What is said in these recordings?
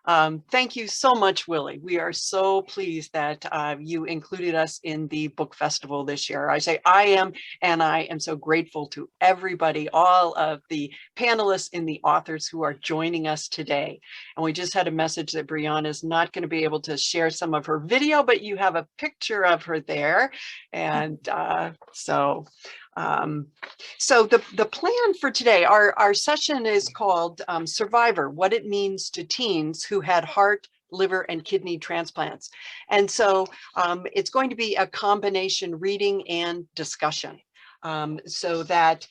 Thank you so much, Willie. We are so pleased that you included us in the book festival this year. I say I am, and I am so grateful to everybody, all of the panelists and the authors who are joining us today. And we just had a message that Brianna is not going to be able to share some of her video, but you have a picture of her there. And so the plan for today, our session is called Survivor, What It Means to Teens Who Had Heart, Liver, and Kidney Transplants. And so it's going to be a combination reading and discussion, so that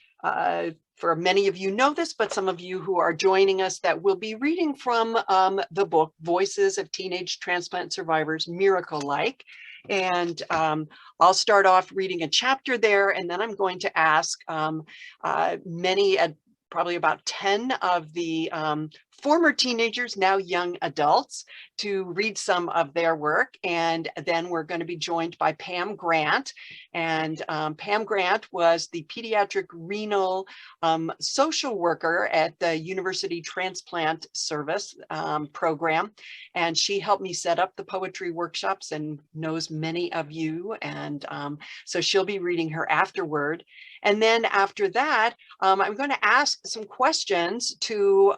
for many of you know this, but some of you who are joining us, that will be reading from the book, Voices of Teenage Transplant Survivors, Miracle-like. And I'll start off reading a chapter there, and then I'm going to ask probably about 10 of the former teenagers, now young adults, to read some of their work. And then we're going to be joined by Pam Grant. And Pam Grant was the pediatric renal social worker at the University Transplant Service program. And she helped me set up the poetry workshops and knows many of you. And so she'll be reading her afterward. And then after that, I'm going to ask some questions to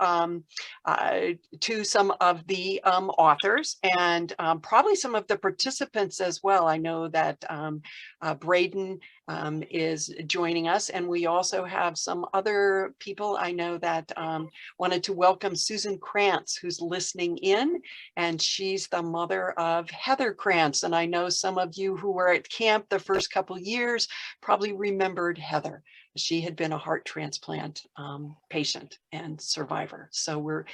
some of the authors and probably some of the participants as well. I know that Braden is joining us, and we also have some other people I know that wanted to welcome Susan Krantz, who's listening in, and she's the mother of Heather Krantz. And I know some of you who were at camp the first couple years probably remembered Heather. She had been a heart transplant patient and survivor. So we're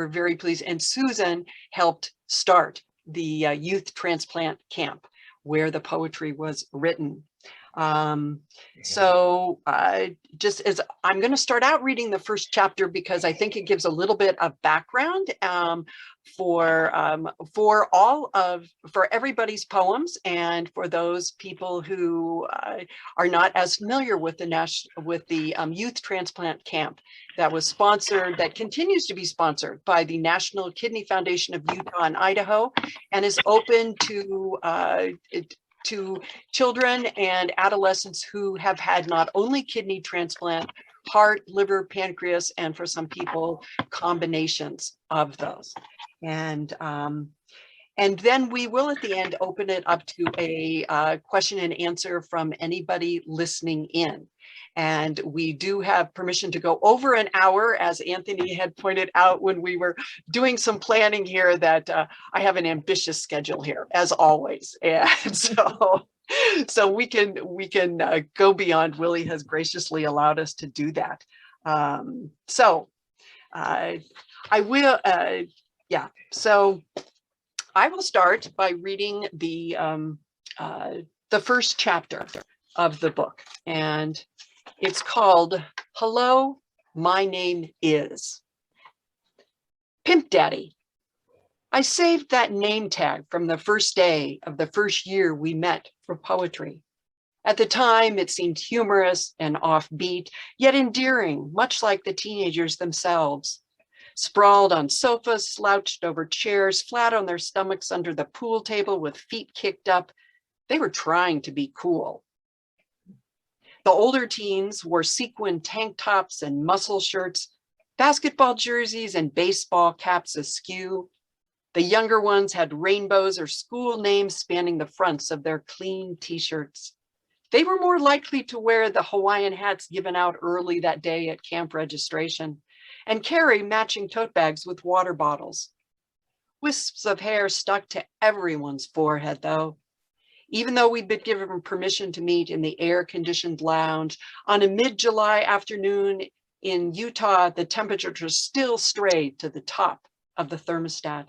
very pleased. And Susan helped start the youth transplant camp where the poetry was written. Just as I'm going to start out reading the first chapter, because I think it gives a little bit of background for everybody's poems, and for those people who are not as familiar with the youth transplant camp that was sponsored, that continues to be sponsored by the National Kidney Foundation of Utah and Idaho, and is open to children and adolescents who have had not only kidney transplant, heart, liver, pancreas, and for some people, combinations of those. And then we will at the end open it up to a question and answer from anybody listening in. And we do have permission to go over an hour, as Anthony had pointed out when we were doing some planning here, that I have an ambitious schedule here, as always. And so we can go beyond. Willie has graciously allowed us to do that. I will, So I will start by reading the first chapter of the book, and it's called Hello, My Name Is. Pimp Daddy. I saved that name tag from the first day of the first year we met for poetry. At the time, it seemed humorous and offbeat, yet endearing, much like the teenagers themselves. Sprawled on sofas, slouched over chairs, flat on their stomachs under the pool table with feet kicked up, they were trying to be cool. The older teens wore sequin tank tops and muscle shirts, basketball jerseys and baseball caps askew. The younger ones had rainbows or school names spanning the fronts of their clean t-shirts. They were more likely to wear the Hawaiian hats given out early that day at camp registration and carry matching tote bags with water bottles. Wisps of hair stuck to everyone's forehead, though. Even though we'd been given permission to meet in the air-conditioned lounge on a mid-July afternoon in Utah, the temperature still strayed to the top of the thermostat.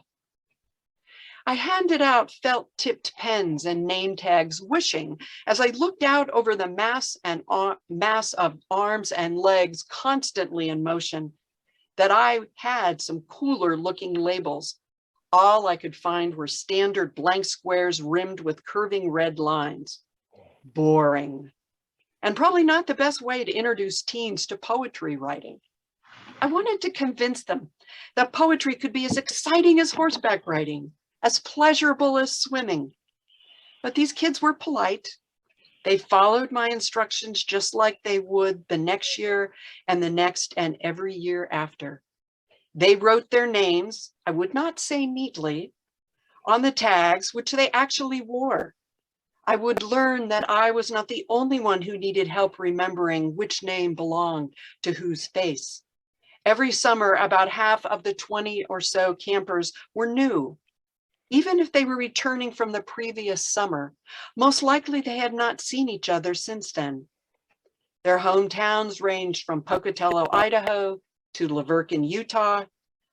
I handed out felt-tipped pens and name tags, wishing, as I looked out over the mass of arms and legs constantly in motion, that I had some cooler-looking labels. All I could find were standard blank squares rimmed with curving red lines. Boring. And probably not the best way to introduce teens to poetry writing. I wanted to convince them that poetry could be as exciting as horseback riding, as pleasurable as swimming. But these kids were polite. They followed my instructions just like they would the next year and the next and every year after. They wrote their names, I would not say neatly, on the tags, which they actually wore. I would learn that I was not the only one who needed help remembering which name belonged to whose face. Every summer, about half of the 20 or so campers were new. Even if they were returning from the previous summer, most likely they had not seen each other since then. Their hometowns ranged from Pocatello, Idaho, to Laverton, Utah,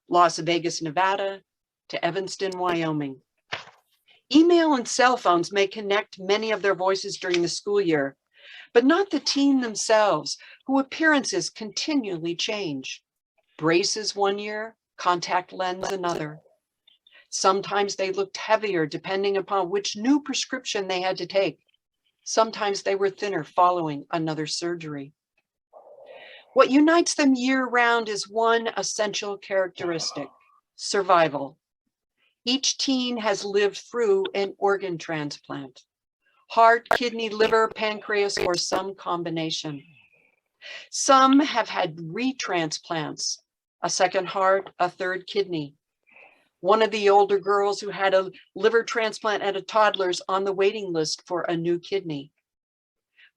Las Vegas, Nevada, to Evanston, Wyoming. Email and cell phones may connect many of their voices during the school year, but not the teen themselves, whose appearances continually change. Braces one year, contact lens another. Sometimes they looked heavier depending upon which new prescription they had to take. Sometimes they were thinner following another surgery. What unites them year-round is one essential characteristic: survival. Each teen has lived through an organ transplant: heart, kidney, liver, pancreas, or some combination. Some have had retransplants, a second heart, a third kidney. One of the older girls who had a liver transplant at a toddler's on the waiting list for a new kidney.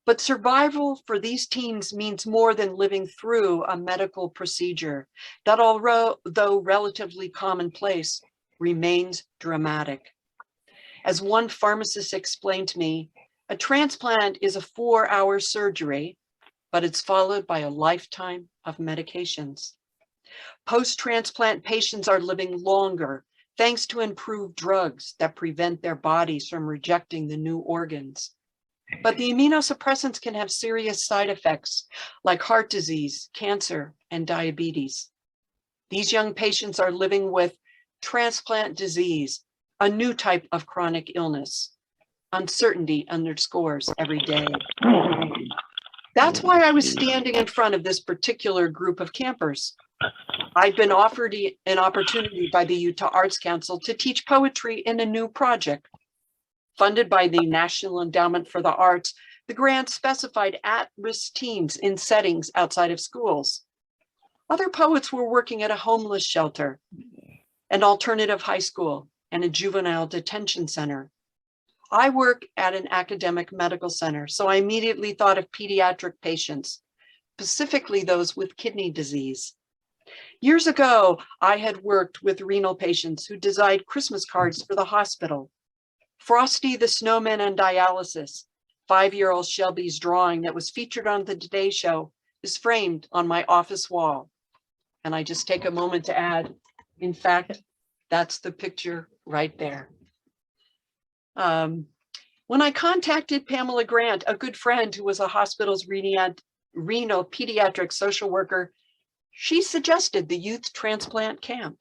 But survival for these teens means more than living through a medical procedure that, although relatively commonplace, remains dramatic. As one pharmacist explained to me, a transplant is a 4-hour surgery, but it's followed by a lifetime of medications. Post-transplant patients are living longer thanks to improved drugs that prevent their bodies from rejecting the new organs. But the immunosuppressants can have serious side effects like heart disease, cancer, and diabetes. These young patients are living with transplant disease, a new type of chronic illness. Uncertainty underscores every day. That's why I was standing in front of this particular group of campers. I've been offered an opportunity by the Utah Arts Council to teach poetry in a new project. Funded by the National Endowment for the Arts, the grant specified at-risk teens in settings outside of schools. Other poets were working at a homeless shelter, an alternative high school, and a juvenile detention center. I work at an academic medical center, so I immediately thought of pediatric patients, specifically those with kidney disease. Years ago, I had worked with renal patients who designed Christmas cards for the hospital. Frosty the Snowman on dialysis, 5-year-old Shelby's drawing that was featured on the Today Show, is framed on my office wall. And I just take a moment to add, in fact, that's the picture right there. When I contacted Pamela Grant, a good friend who was a hospital's renal pediatric social worker, she suggested the Youth Transplant Camp.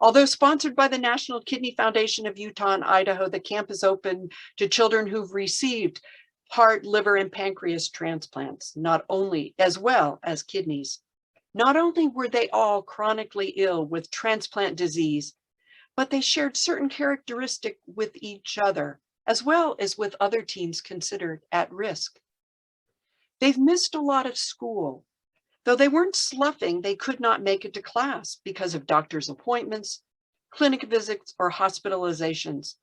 Although sponsored by the National Kidney Foundation of Utah and Idaho, the camp is open to children who've received heart, liver, and pancreas transplants, as well as kidneys. Not only were they all chronically ill with transplant disease, but they shared certain characteristics with each other, as well as with other teens considered at risk. They've missed a lot of school. Though they weren't sloughing, they could not make it to class because of doctor's appointments, clinic visits, or hospitalizations.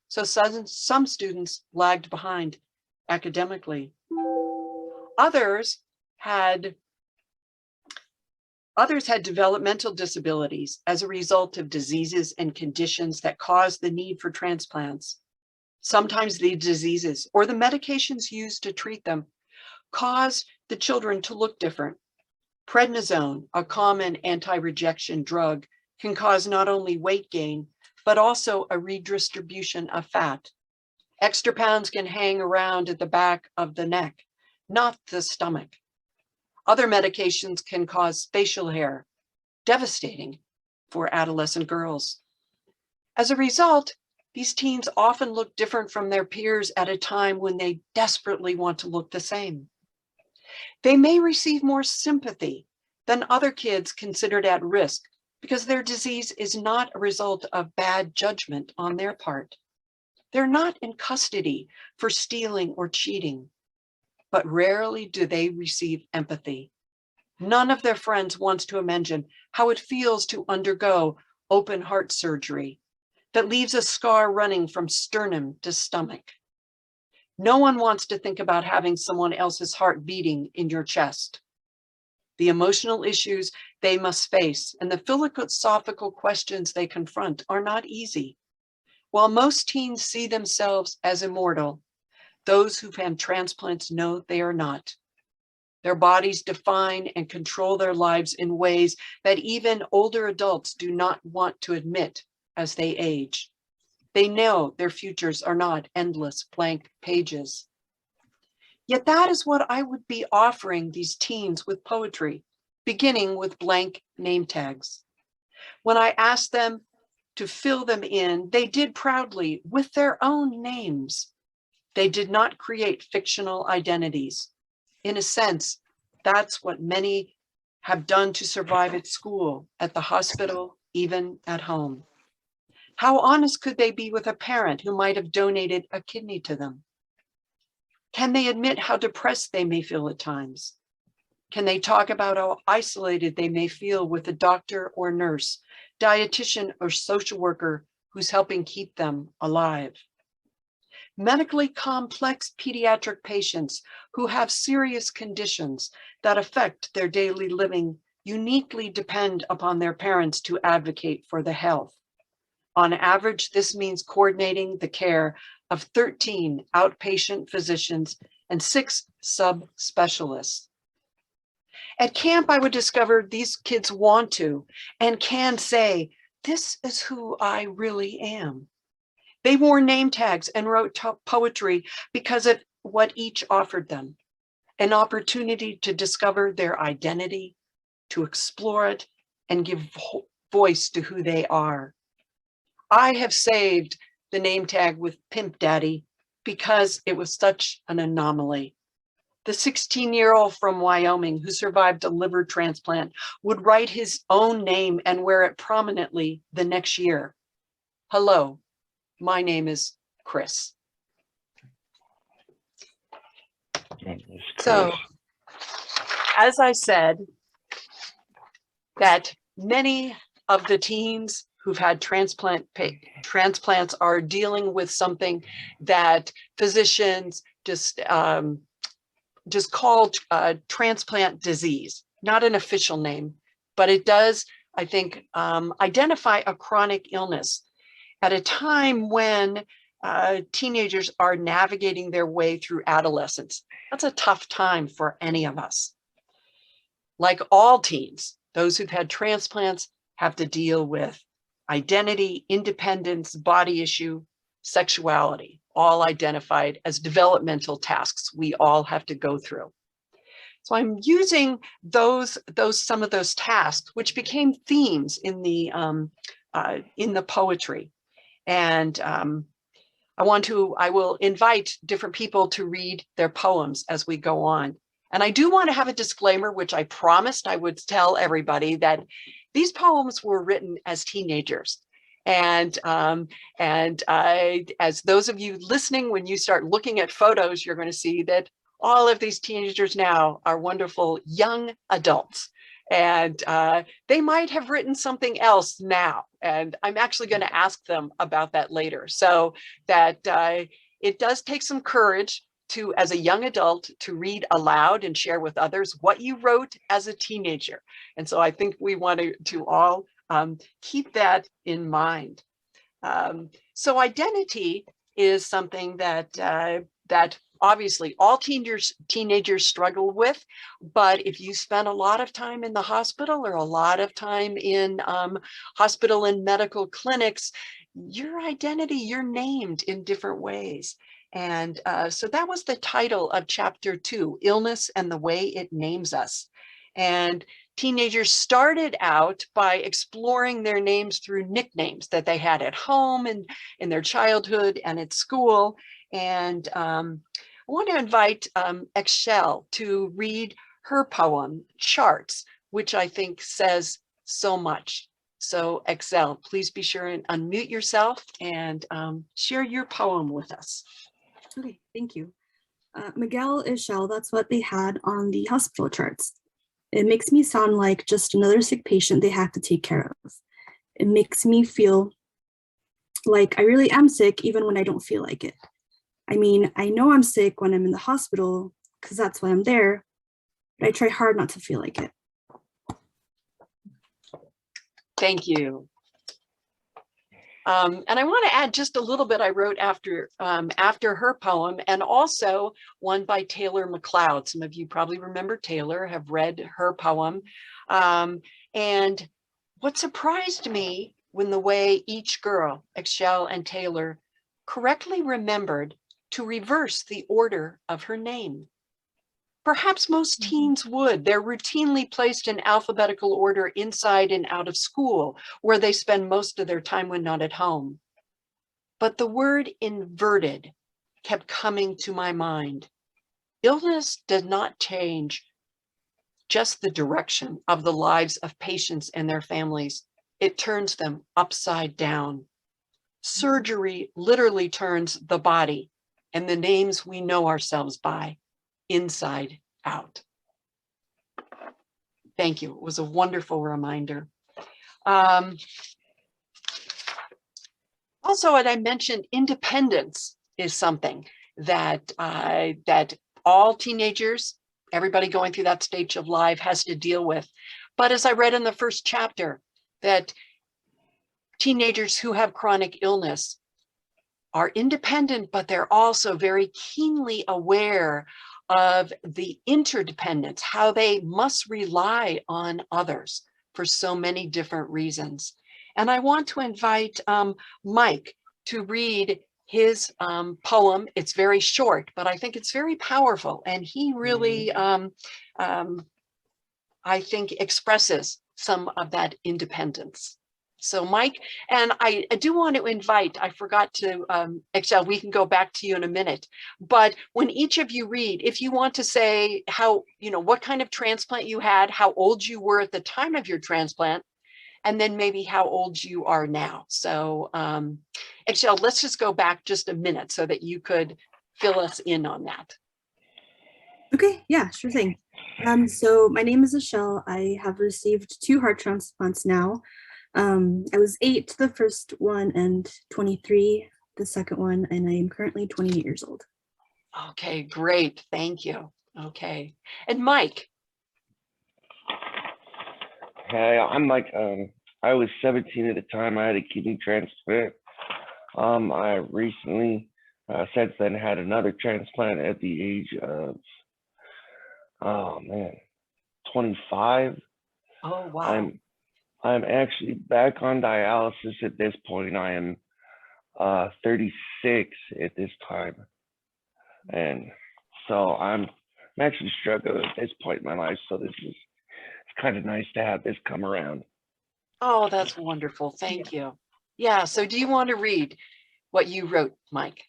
So some students lagged behind academically. Others had developmental disabilities as a result of diseases and conditions that caused the need for transplants. Sometimes the diseases or the medications used to treat them caused the children to look different. Prednisone, a common anti-rejection drug, can cause not only weight gain, but also a redistribution of fat. Extra pounds can hang around at the back of the neck, not the stomach. Other medications can cause facial hair, devastating for adolescent girls. As a result, these teens often look different from their peers at a time when they desperately want to look the same. They may receive more sympathy than other kids considered at risk because their disease is not a result of bad judgment on their part. They're not in custody for stealing or cheating, but rarely do they receive empathy. None of their friends wants to imagine how it feels to undergo open heart surgery that leaves a scar running from sternum to stomach. No one wants to think about having someone else's heart beating in your chest. The emotional issues they must face and the philosophical questions they confront are not easy. While most teens see themselves as immortal, those who've had transplants know they are not. Their bodies define and control their lives in ways that even older adults do not want to admit as they age. They know their futures are not endless blank pages. Yet that is what I would be offering these teens with poetry, beginning with blank name tags. When I asked them to fill them in, they did proudly with their own names. They did not create fictional identities. In a sense, that's what many have done to survive at school, at the hospital, even at home. How honest could they be with a parent who might have donated a kidney to them? Can they admit how depressed they may feel at times? Can they talk about how isolated they may feel with a doctor or nurse, dietitian or social worker who's helping keep them alive? Medically complex pediatric patients who have serious conditions that affect their daily living uniquely depend upon their parents to advocate for the health. On average, this means coordinating the care of 13 outpatient physicians and 6 subspecialists. At Kamp, I would discover these kids want to and can say, "This is who I really am." They wore name tags and wrote poetry because of what each offered them, an opportunity to discover their identity, to explore it, and give voice to who they are. I have saved the name tag with Pimp Daddy because it was such an anomaly. The 16-year-old from Wyoming who survived a liver transplant would write his own name and wear it prominently the next year. "Hello, my name is Chris." So, as I said, that many of the teens who've had transplants are dealing with something that physicians just call transplant disease, not an official name, but it does, I think, identify a chronic illness at a time when teenagers are navigating their way through adolescence. That's a tough time for any of us. Like all teens, those who've had transplants have to deal with identity, independence, body issue, sexuality, all identified as developmental tasks we all have to go through. So I'm using some of those tasks, which became themes in the poetry. And I will invite different people to read their poems as we go on. And I do want to have a disclaimer, which I promised I would tell everybody, that these poems were written as teenagers. And as those of you listening, when you start looking at photos, you're going to see that all of these teenagers now are wonderful young adults. And they might have written something else now. And I'm actually going to ask them about that later. So that it does take some courage to, as a young adult, to read aloud and share with others what you wrote as a teenager. And so I think we want to all keep that in mind. So identity is something that obviously all teenagers struggle with, but if you spend a lot of time in the hospital or a lot of time in hospital and medical clinics, your identity, you're named in different ways. And so that was the title of chapter 2, Illness and the Way It Names Us. And teenagers started out by exploring their names through nicknames that they had at home and in their childhood and at school. And I want to invite Excel to read her poem, Charts, which I think says so much. So Excel, please be sure and unmute yourself and share your poem with us. Okay, thank you. Miguel is Shell, that's what they had on the hospital charts. It makes me sound like just another sick patient they have to take care of. It makes me feel like I really am sick even when I don't feel like it. I mean, I know I'm sick when I'm in the hospital because that's why I'm there, but I try hard not to feel like it. Thank you. And I want to add just a little bit I wrote after her poem, and also one by Taylor McLeod. Some of you probably remember Taylor, have read her poem. And what surprised me when the way each girl, Excel and Taylor, correctly remembered to reverse the order of her name. Perhaps most teens would. They're routinely placed in alphabetical order inside and out of school, where they spend most of their time when not at home. But the word inverted kept coming to my mind. Illness does not change just the direction of the lives of patients and their families. It turns them upside down. Surgery literally turns the body and the names we know ourselves by inside out. Thank you. It was a wonderful reminder. Also, as I mentioned, independence is something that that all teenagers, everybody going through that stage of life has to deal with. But as I read in the first chapter, that teenagers who have chronic illness are independent, but they're also very keenly aware of the interdependence, how they must rely on others for so many different reasons. And I want to invite Mike to read his poem. It's very short, but I think it's very powerful. And he really, I think, expresses some of that independence. So Mike, and I do want to invite, I forgot to, Excel, we can go back to you in a minute, but when each of you read, if you want to say how, what kind of transplant you had, how old you were at the time of your transplant, and then maybe how old you are now. So Excel, let's just go back just a minute so that you could fill us in on that. Okay, yeah, sure thing. So my name is Michelle. I have received 2 heart transplants now. I was 8 the first one and 23 the second one, and I am currently 28 years old. Okay, great. Thank you. Okay. And Mike. Hey, I'm Mike. I was 17 at the time. I had a kidney transplant. I recently, since then, had another transplant at the age of, 25. Oh, wow. I'm actually back on dialysis at this point. I am 36 at this time. And so I'm actually struggling at this point in my life. So it's kind of nice to have this come around. Oh, that's wonderful. Thank you. Yeah. So do you want to read what you wrote, Mike?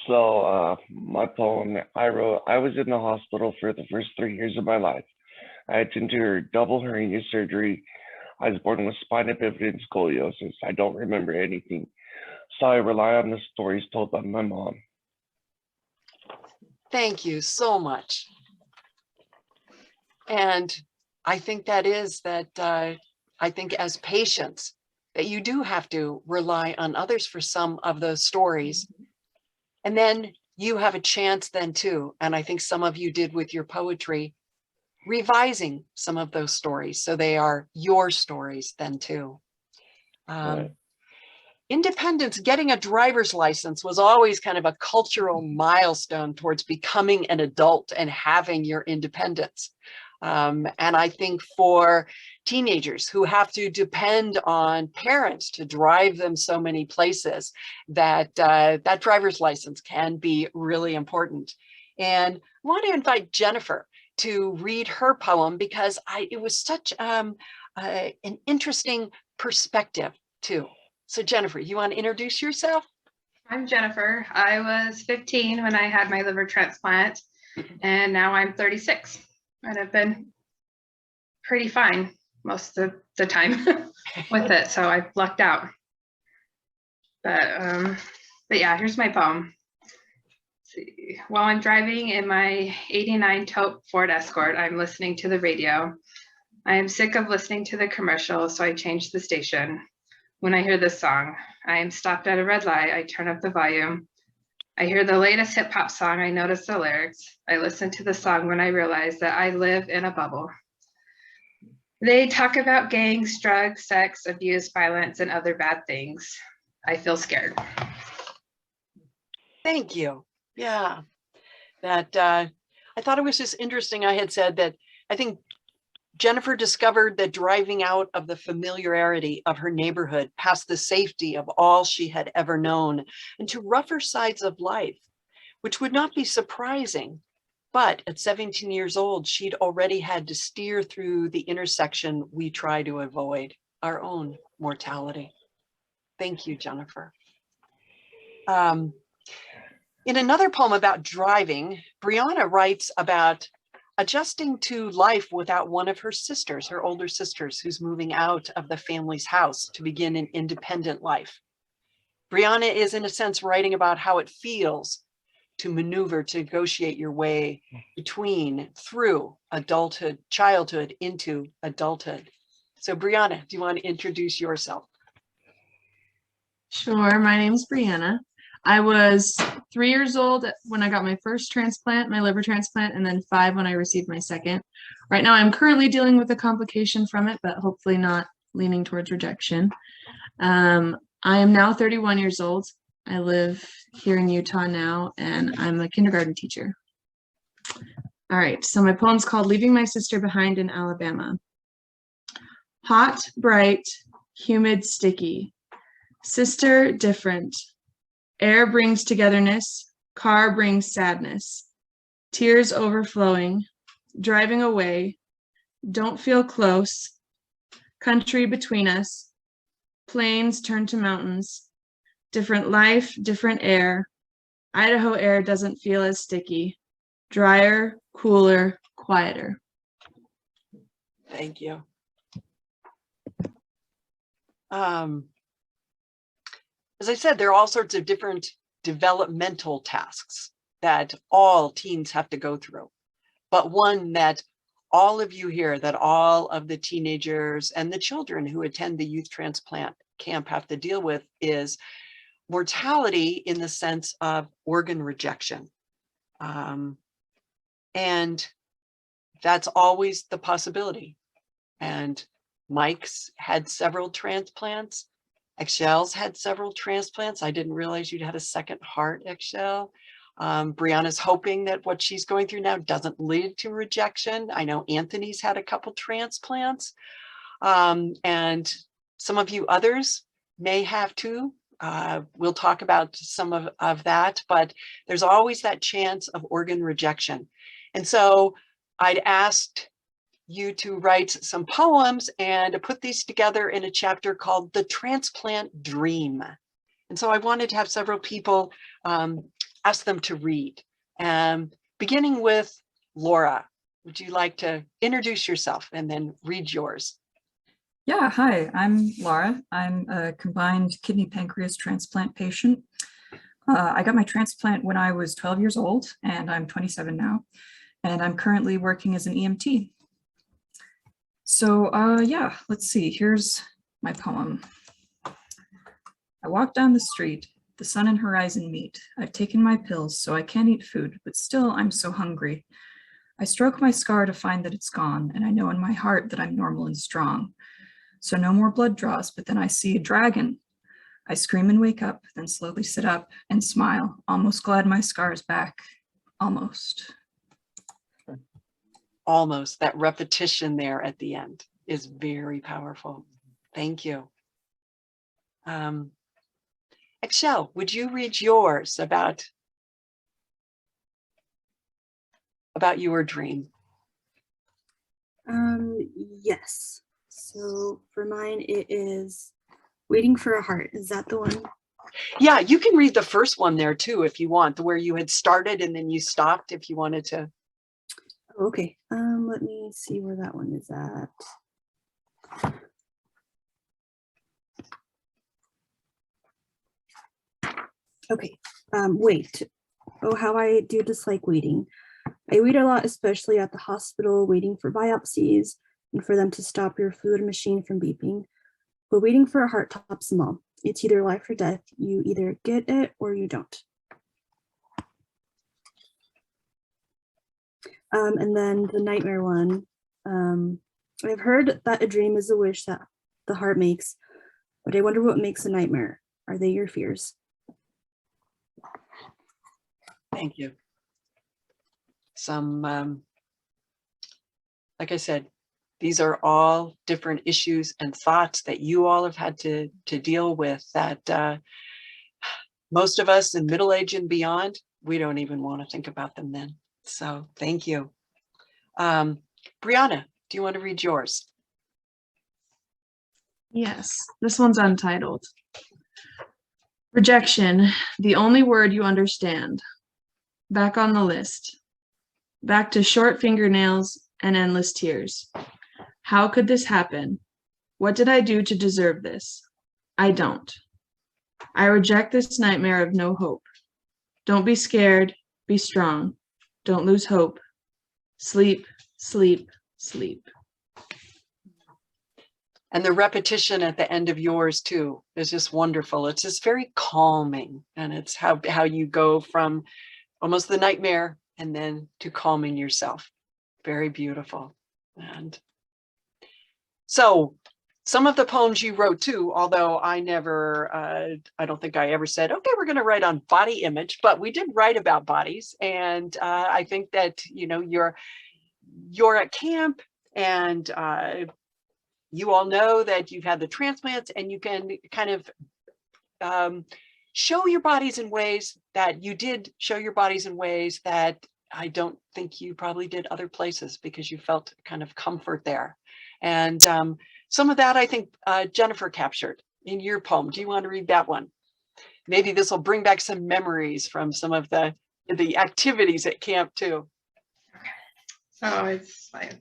So my poem I wrote, I was in the hospital for the first 3 years of my life. I had to endure double hernia surgery. I was born with spina bifida and scoliosis. I don't remember anything. So I rely on the stories told by my mom. Thank you so much. And I think that is that I think as patients that you do have to rely on others for some of those stories. And then you have a chance then too, and I think some of you did with your poetry, revising some of those stories so they are your stories then too. Right. Independence, getting a driver's license was always kind of a cultural milestone towards becoming an adult and having your independence. And I think for teenagers who have to depend on parents to drive them so many places, that that driver's license can be really important. And I want to invite Jennifer to read her poem because it was such an interesting perspective too. So Jennifer, you want to introduce yourself? I'm Jennifer. I was 15 when I had my liver transplant, and now I'm 36. And I've been pretty fine most of the time with it, so I lucked out. But yeah, here's my poem. Let's see. While I'm driving in my '89 taupe Ford Escort, I'm listening to the radio. I am sick of listening to the commercials, so I changed the station. When I hear this song, I am stopped at a red light. I turn up the volume. I hear the latest hip hop song. I notice the lyrics. I listen to the song when I realize that I live in a bubble. They talk about gangs, drugs, sex, abuse, violence, and other bad things. I feel scared. Thank you. Yeah, that I thought it was just interesting. I had said that I think Jennifer discovered that driving out of the familiarity of her neighborhood past the safety of all she had ever known into rougher sides of life, which would not be surprising. But at 17 years old, she'd already had to steer through the intersection we try to avoid, our own mortality. Thank you, Jennifer. In another poem about driving, Brianna writes about adjusting to life without one of her sisters, her older sisters, who's moving out of the family's house to begin an independent life. Brianna is, in a sense, writing about how it feels to maneuver, to negotiate your way through adulthood, childhood into adulthood. So Brianna, do you want to introduce yourself? Sure, my name's Brianna. I was 3 years old when I got my first transplant, my liver transplant, and then 5 when I received my second. Right now, I'm currently dealing with a complication from it, but hopefully not leaning towards rejection. I am now 31 years old. I live here in Utah now, and I'm a kindergarten teacher. All right, so my poem's called Leaving My Sister Behind in Alabama. Hot, bright, humid, sticky. Sister, different. Air brings togetherness, car brings sadness, tears overflowing, driving away, don't feel close, country between us, plains turn to mountains, different life, different air, Idaho air doesn't feel as sticky, drier, cooler, quieter. Thank you. As I said, there are all sorts of different developmental tasks that all teens have to go through. But one that all of you here, that all of the teenagers and the children who attend the youth transplant camp have to deal with is mortality in the sense of organ rejection. And that's always the possibility. And Mike's had several transplants. Excel's had several transplants. I didn't realize you'd had a second heart, Excel. Brianna's hoping that what she's going through now doesn't lead to rejection. I know Anthony's had a couple transplants. And some of you others may have too. We'll talk about some of that, but there's always that chance of organ rejection. And so I'd asked you to write some poems and to put these together in a chapter called The Transplant Dream. And so I wanted to have several people ask them to read. Beginning with Laura, would you like to introduce yourself and then read yours? Yeah, hi, I'm Laura. I'm a combined kidney pancreas transplant patient. I got my transplant when I was 12 years old, and I'm 27 now, and I'm currently working as an EMT. So yeah, let's see, here's my poem. I walk down the street, the sun and horizon meet. I've taken my pills, so I can't eat food, but still I'm so hungry. I stroke my scar to find that it's gone, and I know in my heart that I'm normal and strong. So no more blood draws, but then I see a dragon. I scream and wake up, then slowly sit up and smile, almost glad my scar is back, almost. Almost, that repetition there at the end is very powerful. Thank you. Excel, would you read yours about your dream? Yes. So for mine, it is Waiting for a Heart. Is that the one? Yeah, you can read the first one there too if you want, where you had started and then you stopped if you wanted to. Okay, let me see where that one is at. Okay, wait. Oh, how I do dislike waiting. I wait a lot, especially at the hospital, waiting for biopsies and for them to stop your fluid machine from beeping. But waiting for a heart tops them all. It's either life or death. You either get it or you don't. And then the nightmare one. I've heard that a dream is a wish that the heart makes, but I wonder what makes a nightmare. Are they your fears? Thank you. Some, like I said, these are all different issues and thoughts that you all have had to deal with that most of us in middle age and beyond, we don't even want to think about them then. So thank you. Brianna, do you want to read yours? Yes, this one's untitled. Rejection, the only word you understand. Back on the list. Back to short fingernails and endless tears. How could this happen? What did I do to deserve this? I don't. I reject this nightmare of no hope. Don't be scared, be strong. Don't lose hope. Sleep, sleep, sleep. And the repetition at the end of yours too is just wonderful. It's just very calming, and it's how you go from almost the nightmare and then to calming yourself. Very beautiful. And so some of the poems you wrote too, although I never, I don't think I ever said, okay, we're going to write on body image, but we did write about bodies. And I think that, you know, you're at camp, and you all know that you've had the transplants, and you can kind of show your bodies in ways that you did show your bodies in ways that I don't think you probably did other places, because you felt kind of comfort there. And some of that I think Jennifer captured in your poem. Do you want to read that one? Maybe this will bring back some memories from some of the activities at camp too. So it's like,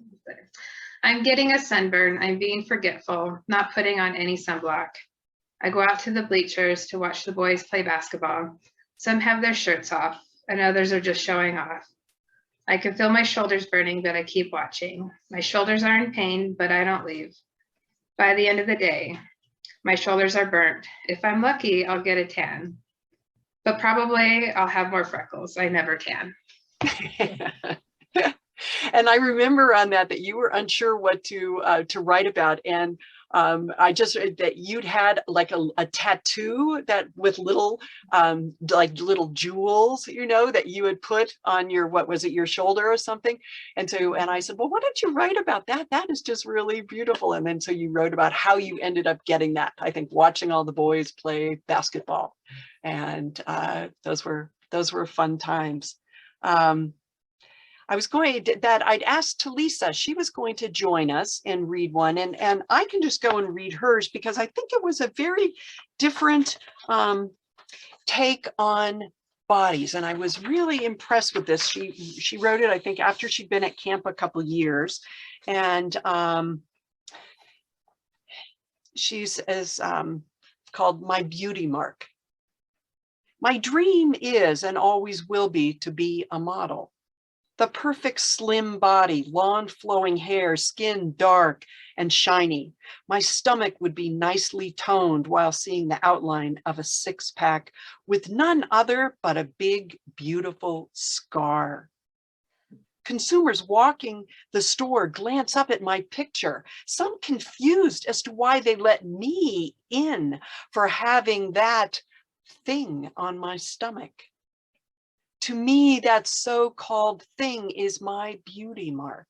I'm getting a sunburn. I'm being forgetful, not putting on any sunblock. I go out to the bleachers to watch the boys play basketball. Some have their shirts off and others are just showing off. I can feel my shoulders burning, but I keep watching. My shoulders are in pain, but I don't leave. By the end of the day, my shoulders are burnt. If I'm lucky, I'll get a tan, but probably I'll have more freckles. I never tan. And I remember on that you were unsure what to write about, and I just that you'd had like a tattoo that with little like little jewels, you know, that you had put on your, what was it, your shoulder or something. And so, and I said, well, why don't you write about that? That is just really beautiful. And then so you wrote about how you ended up getting that, I think, watching all the boys play basketball, and those were fun times. I was going to, that I'd asked Talisa, she was going to join us and read one, and I can just go and read hers, because I think it was a very different take on bodies, and I was really impressed with this. She wrote it, I think, after she'd been at camp a couple years, and she's called My Beauty Mark. My dream is and always will be to be a model. The perfect slim body, long flowing hair, skin dark and shiny. My stomach would be nicely toned while seeing the outline of a six-pack with none other but a big, beautiful scar. Consumers walking the store glance up at my picture, some confused as to why they let me in for having that thing on my stomach. To me, that so-called thing is my beauty mark,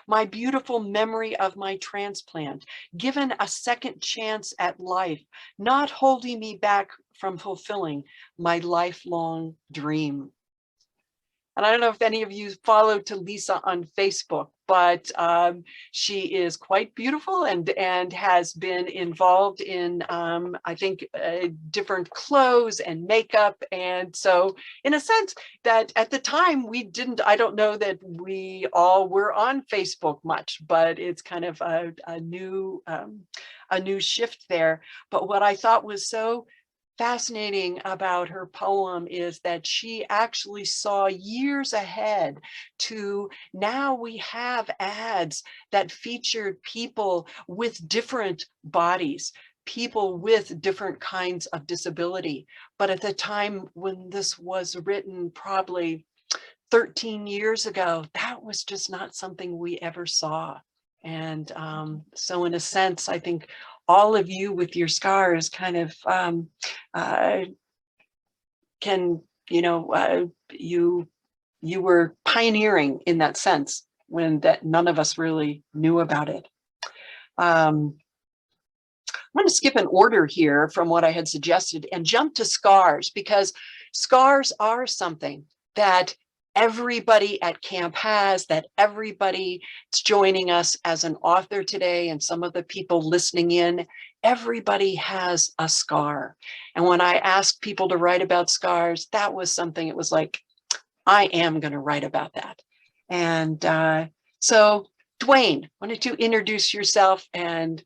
my beautiful memory of my transplant, given a second chance at life, not holding me back from fulfilling my lifelong dream. And I don't know if any of you follow to Lisa on Facebook, but she is quite beautiful and has been involved in, I think, different clothes and makeup. And so in a sense that at the time I don't know that we all were on Facebook much, but it's kind of a new shift there. But what I thought was so fascinating about her poem is that she actually saw years ahead to now we have ads that featured people with different bodies, people with different kinds of disability. But at the time when this was written, probably 13 years ago, that was just not something we ever saw. And so in a sense, I think all of you with your scars kind of can, you were pioneering in that sense when that none of us really knew about it. I'm going to skip an order here from what I had suggested and jump to scars, because scars are something that everybody at Kamp has, that everybody joining us as an author today, and some of the people listening in, everybody has a scar. And when I asked people to write about scars, that was something, it was like, I am going to write about that. And so Dwayne, why don't you introduce yourself and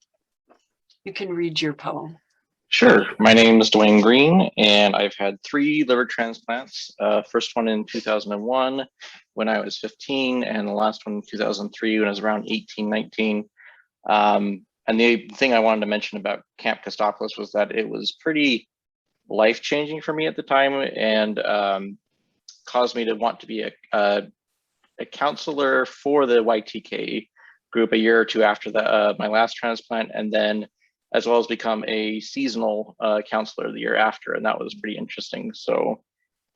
you can read your poem. Sure. My name is Dwayne Green, and I've had 3 liver transplants. First one in 2001 when I was 15, and the last one in 2003 when I was around 18, 19. And the thing I wanted to mention about Kamp Christopoulos was that it was pretty life-changing for me at the time, and caused me to want to be a counselor for the YTK group a year or 2 after my last transplant, and then as well as become a seasonal counselor the year after, and that was pretty interesting. So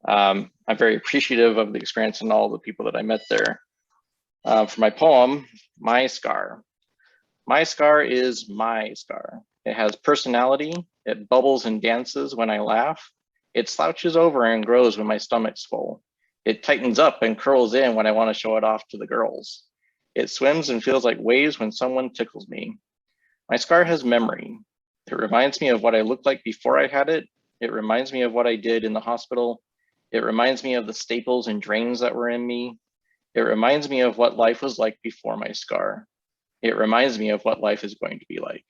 I'm very appreciative of the experience and all the people that I met there. For my poem, My Scar. My scar is my scar. It has personality. It bubbles and dances when I laugh. It slouches over and grows when my stomach's full. It tightens up and curls in when I want to show it off to the girls. It swims and feels like waves when someone tickles me. My scar has memory. It reminds me of what I looked like before I had it. It reminds me of what I did in the hospital. It reminds me of the staples and drains that were in me. It reminds me of what life was like before my scar. It reminds me of what life is going to be like.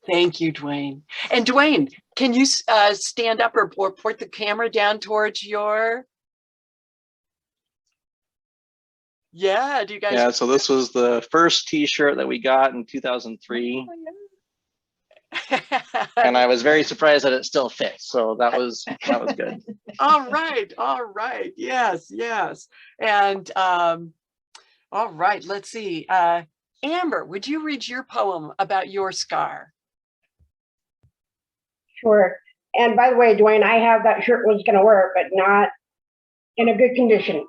Thank you, Dwayne. And Dwayne, can you stand up or point the camera down towards your... Yeah, do you guys... Yeah, so this was the first t-shirt that we got in 2003. And I was very surprised that it still fits. So that was good. All right. Yes. And all right, let's see. Amber, would you read your poem about your scar? Sure. And by the way, Dwayne, I have that shirt was going to wear it, but not in a good condition.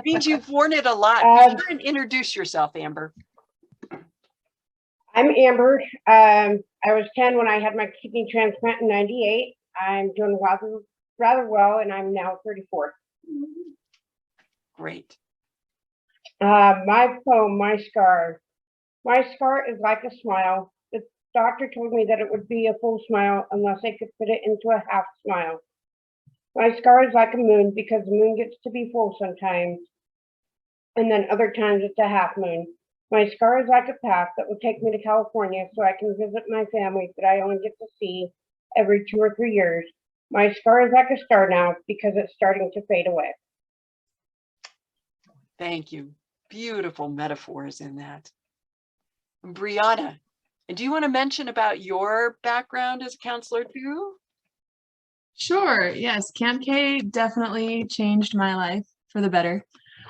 Means you've worn it a lot. Be sure and introduce yourself, Amber. I'm Amber. I was 10 when I had my kidney transplant in 98. I'm doing rather well, and I'm now 34. Great. My poem, My Scar. My scar is like a smile. The doctor told me that it would be a full smile unless I could fit it into a half smile. My scar is like a moon because the moon gets to be full sometimes, and then other times it's a half moon. My scar is like a path that will take me to California so I can visit my family that I only get to see every 2 or 3 years. My scar is like a star now because it's starting to fade away. Thank you. Beautiful metaphors in that. Brianna, do you want to mention about your background as a counselor too? Sure. Yes. Kamp K definitely changed my life for the better.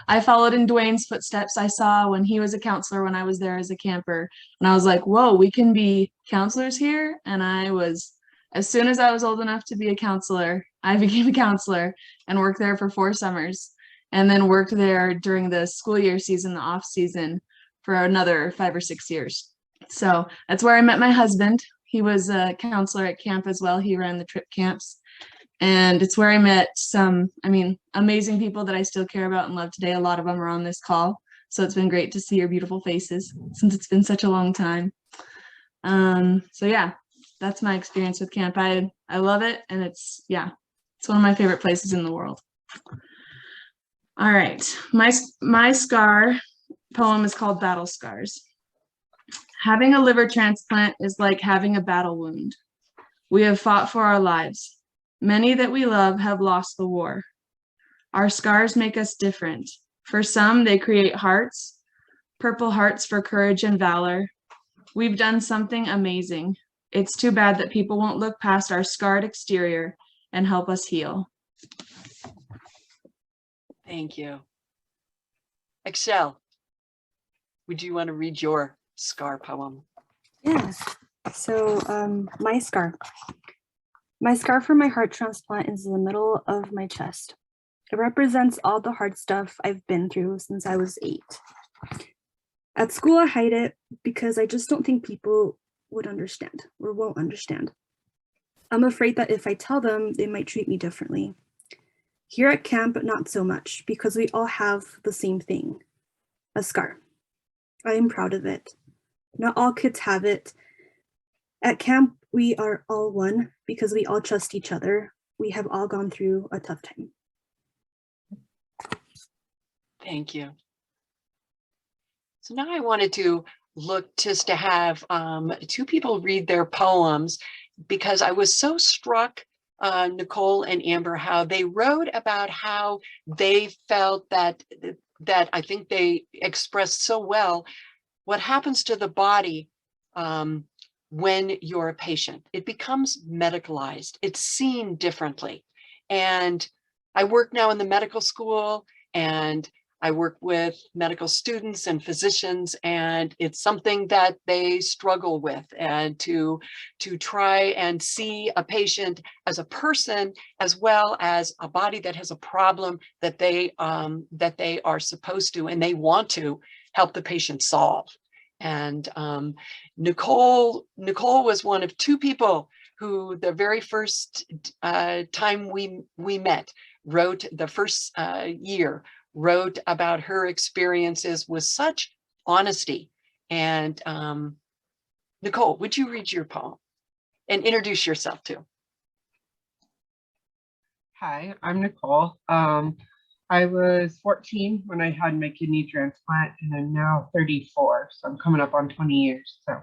I followed in Dwayne's footsteps. I saw when he was a counselor when I was there as a camper, and I was like, whoa, we can be counselors here. And as soon as I was old enough to be a counselor, I became a counselor and worked there for 4 summers, and then worked there during the school year season, the off season, for another 5 or 6 years. So that's where I met my husband. He was a counselor at Kamp as well. He ran the trip camps. And it's where I met some, amazing people that I still care about and love today. A lot of them are on this call. So it's been great to see your beautiful faces since it's been such a long time. So yeah, that's my experience with Kamp. I love it. And it's one of my favorite places in the world. All right. My scar poem is called Battle Scars. Having a liver transplant is like having a battle wound. We have fought for our lives. Many that we love have lost the war. Our scars make us different. For some, they create hearts, purple hearts for courage and valor. We've done something amazing. It's too bad that people won't look past our scarred exterior and help us heal. Thank you. Excel, would you want to read your scar poem? Yeah. So my scar. My scar for my heart transplant is in the middle of my chest. It represents all the hard stuff I've been through since I was 8. At school, I hide it because I just don't think people would understand or won't understand. I'm afraid that if I tell them, they might treat me differently. Here at Kamp, not so much, because we all have the same thing, a scar. I am proud of it. Not all kids have it. At Kamp, we are all one because we all trust each other. We have all gone through a tough time. Thank you. So now I wanted to look just to have 2 people read their poems, because I was so struck, Nicole and Amber, how they wrote about how they felt that I think they expressed so well what happens to the body when you're a patient. It becomes medicalized. It's seen differently. And I work now in the medical school, and I work with medical students and physicians, and it's something that they struggle with, and to try and see a patient as a person as well as a body that has a problem that they are supposed to and they want to help the patient solve. And Nicole was one of 2 people who the very first time we met wrote the first year, wrote about her experiences with such honesty. And Nicole, would you read your poem and introduce yourself too? Hi, I'm Nicole. I was 14 when I had my kidney transplant, and I'm now 34, so I'm coming up on 20 years, so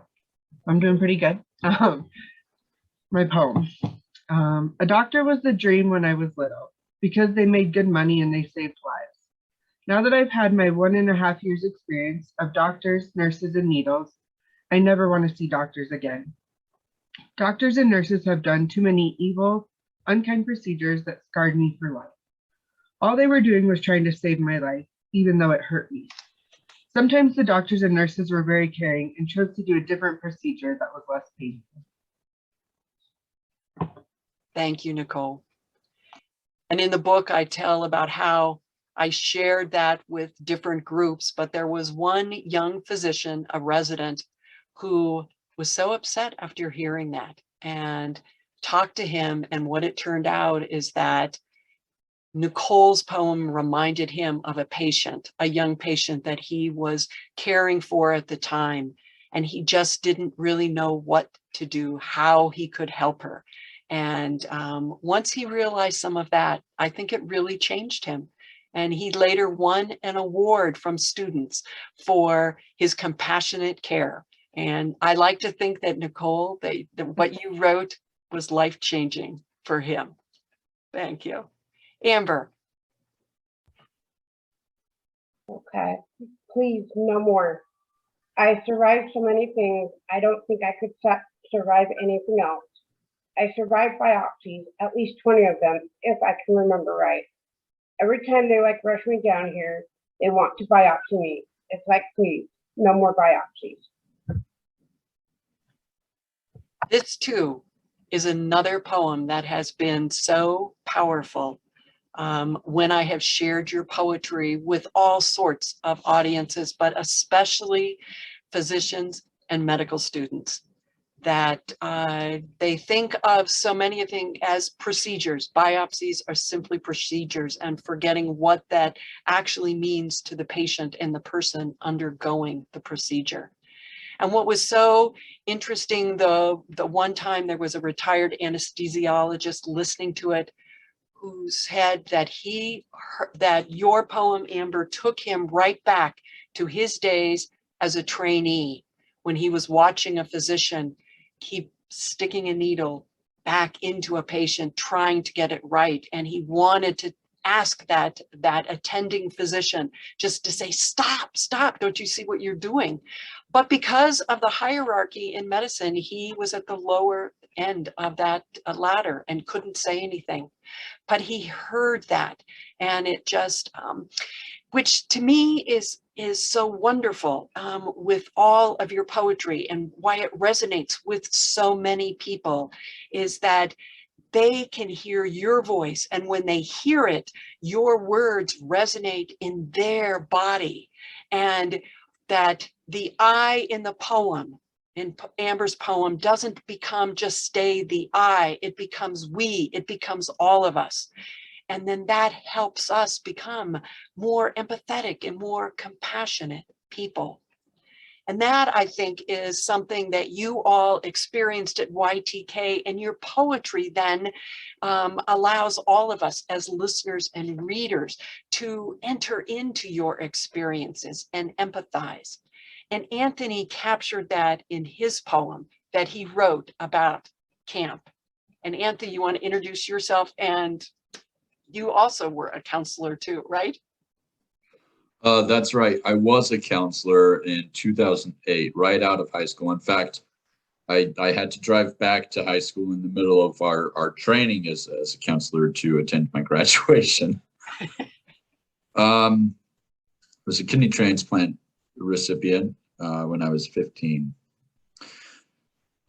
I'm doing pretty good. My poem. A doctor was the dream when I was little, because they made good money and they saved lives. Now that I've had my 1.5 years experience of doctors, nurses, and needles, I never want to see doctors again. Doctors and nurses have done too many evil, unkind procedures that scarred me for life. All they were doing was trying to save my life, even though it hurt me. Sometimes the doctors and nurses were very caring and chose to do a different procedure that was less painful. Thank you, Nicole. And in the book, I tell about how I shared that with different groups, but there was one young physician, a resident, who was so upset after hearing that, and talked to him. And what it turned out is that Nicole's poem reminded him of a patient, a young patient that he was caring for at the time. And he just didn't really know what to do, how he could help her. And once he realized some of that, I think it really changed him. And he later won an award from students for his compassionate care. And I like to think that, Nicole, what you wrote was life-changing for him. Thank you. Amber. Okay, please, no more. I survived so many things, I don't think I could survive anything else. I survived biopsies, at least 20 of them, if I can remember right. Every time they rush me down here, they want to biopsy me. It's like, please, no more biopsies. This too is another poem that has been so powerful when I have shared your poetry with all sorts of audiences, but especially physicians and medical students. that they think of so many things as procedures. Biopsies are simply procedures, and forgetting what that actually means to the patient and the person undergoing the procedure. And what was so interesting, the one time there was a retired anesthesiologist listening to it, who said that that your poem, Amber, took him right back to his days as a trainee, when he was watching a physician keep sticking a needle back into a patient, trying to get it right. And he wanted to ask that attending physician just to say, stop, stop, don't you see what you're doing? But because of the hierarchy in medicine, he was at the lower end of that ladder and couldn't say anything. But he heard that, and it just, which to me is so wonderful, with all of your poetry, and why it resonates with so many people, is that they can hear your voice, and when they hear it, your words resonate in their body, and that the I in the poem, in Amber's poem, doesn't become just stay the I, it becomes we, it becomes all of us. And then that helps us become more empathetic and more compassionate people. And that, I think, is something that you all experienced at YTK, and your poetry then allows all of us as listeners and readers to enter into your experiences and empathize. And Anthony captured that in his poem that he wrote about Kamp. And Anthony, you want to introduce yourself? And you also were a counselor too, right? That's right. I was a counselor in 2008, right out of high school. In fact, I had to drive back to high school in the middle of our training as a counselor to attend my graduation. I was a kidney transplant recipient when I was 15.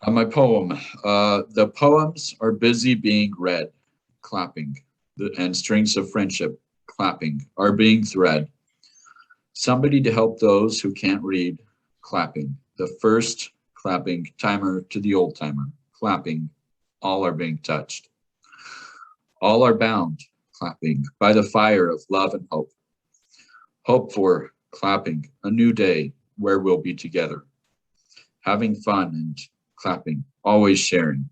My poem, the poems are busy being read, clapping, and strings of friendship, clapping, are being thread. Somebody to help those who can't read, clapping. The first clapping timer to the old timer, clapping. All are being touched. All are bound, clapping, by the fire of love and hope. Hope for, clapping, a new day where we'll be together. Having fun and clapping, always sharing.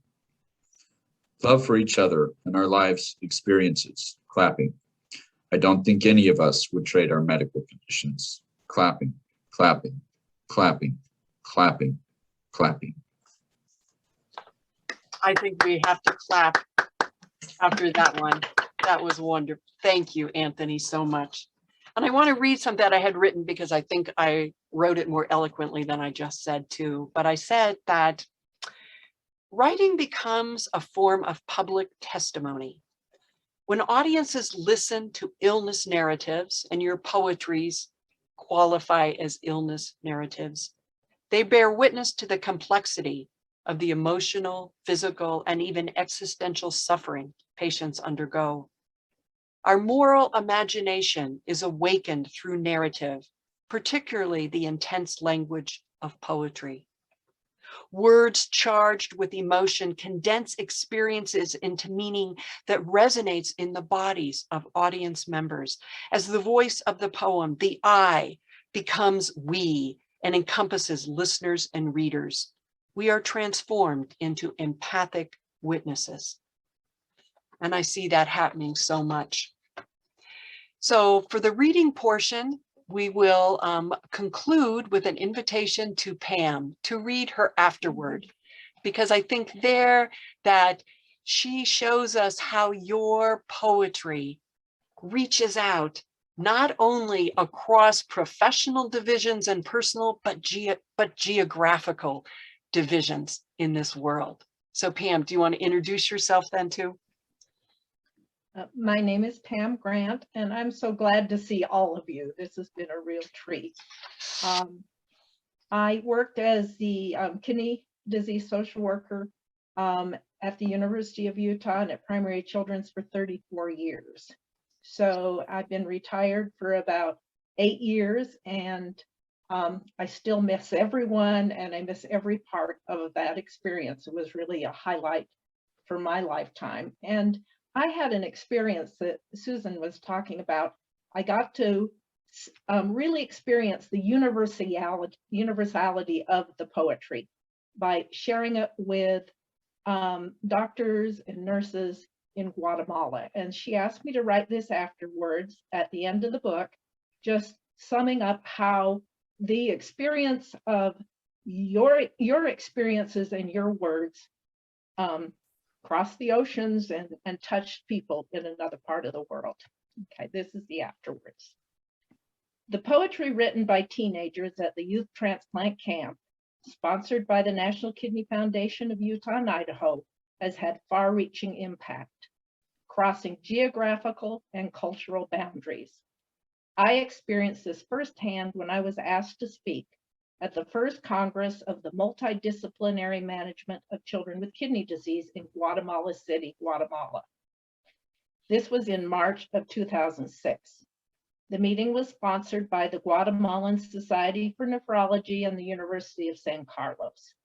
Love for each other and our lives' experiences, clapping. I don't think any of us would trade our medical conditions. Clapping, clapping, clapping, clapping, clapping. I think we have to clap after that one. That was wonderful. Thank you, Anthony, so much. And I want to read something that I had written, because I think I wrote it more eloquently than I just said too. But I said that writing becomes a form of public testimony. When audiences listen to illness narratives, and your poetries qualify as illness narratives, they bear witness to the complexity of the emotional, physical, and even existential suffering patients undergo. Our moral imagination is awakened through narrative, particularly the intense language of poetry. Words charged with emotion condense experiences into meaning that resonates in the bodies of audience members. As the voice of the poem, the I, becomes we and encompasses listeners and readers. We are transformed into empathic witnesses. And I see that happening so much. So for the reading portion, we will conclude with an invitation to Pam to read her afterword, because I think there that she shows us how your poetry reaches out not only across professional divisions and personal, but geographical divisions in this world. So Pam, do you want to introduce yourself then too? My name is Pam Grant, and I'm so glad to see all of you. This has been a real treat. I worked as the kidney disease social worker at the University of Utah and at Primary Children's for 34 years. So I've been retired for about 8 years, and I still miss everyone, and I miss every part of that experience. It was really a highlight for my lifetime. And I had an experience that Susan was talking about. I got to really experience the universality of the poetry by sharing it with doctors and nurses in Guatemala. And she asked me to write this afterwards at the end of the book, just summing up how the experience of your experiences and your words crossed the oceans and touched people in another part of the world. Okay, this is the afterwards. The poetry written by teenagers at the Youth Transplant Camp, sponsored by the National Kidney Foundation of Utah and Idaho, has had far-reaching impact, crossing geographical and cultural boundaries. I experienced this firsthand when I was asked to speak at the first Congress of the Multidisciplinary Management of Children with Kidney Disease in Guatemala City, Guatemala. This was in March of 2006. The meeting was sponsored by the Guatemalan Society for Nephrology and the University of San Carlos.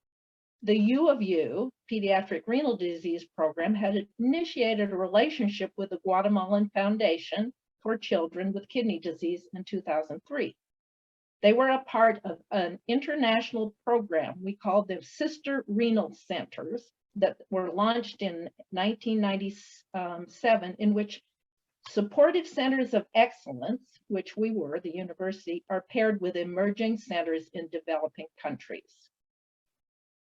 The U of U Pediatric Renal Disease Program had initiated a relationship with the Guatemalan Foundation for Children with Kidney Disease in 2003. They were a part of an international program we called the Sister Renal Centers that were launched in 1997, in which supportive centers of excellence, which we were, the university, are paired with emerging centers in developing countries.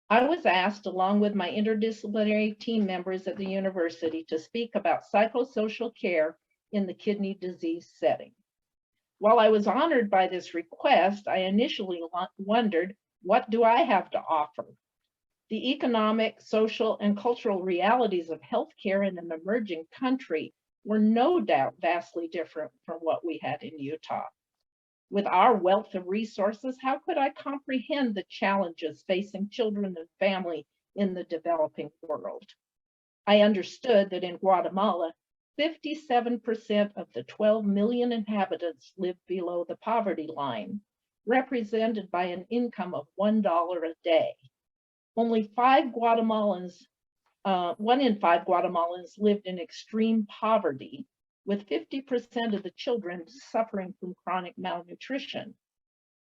I was asked, along with my interdisciplinary team members at the university, to speak about psychosocial care in the kidney disease setting. While I was honored by this request, I initially wondered, what do I have to offer? The economic, social, and cultural realities of healthcare in an emerging country were no doubt vastly different from what we had in Utah. With our wealth of resources, how could I comprehend the challenges facing children and family in the developing world? I understood that in Guatemala, 57% of the 12 million inhabitants lived below the poverty line, represented by an income of $1 a day. Only 1 in 5 Guatemalans lived in extreme poverty, with 50% of the children suffering from chronic malnutrition.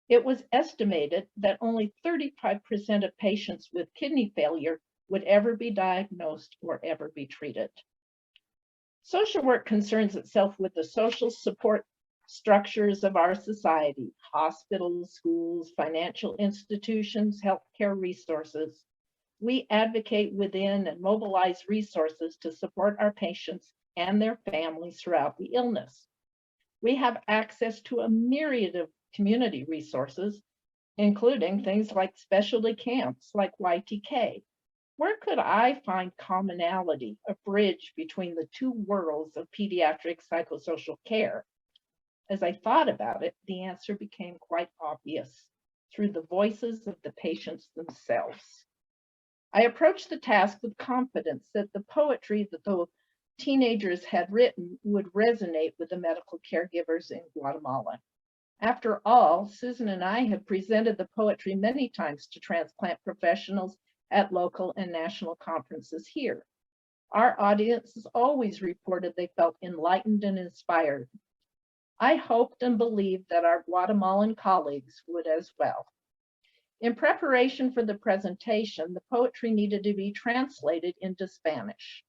It was estimated that only 35% of patients with kidney failure would ever be diagnosed or ever be treated. Social work concerns itself with the social support structures of our society: hospitals, schools, financial institutions, healthcare resources. We advocate within and mobilize resources to support our patients and their families throughout the illness. We have access to a myriad of community resources, including things like specialty camps like YTK. Where could I find commonality, a bridge between the two worlds of pediatric psychosocial care? As I thought about it, the answer became quite obvious through the voices of the patients themselves. I approached the task with confidence that the poetry that the teenagers had written would resonate with the medical caregivers in Guatemala. After all, Susan and I have presented the poetry many times to transplant professionals at local and national conferences here. Our audiences always reported they felt enlightened and inspired. I hoped and believed that our Guatemalan colleagues would as well. In preparation for the presentation, the poetry needed to be translated into Spanish.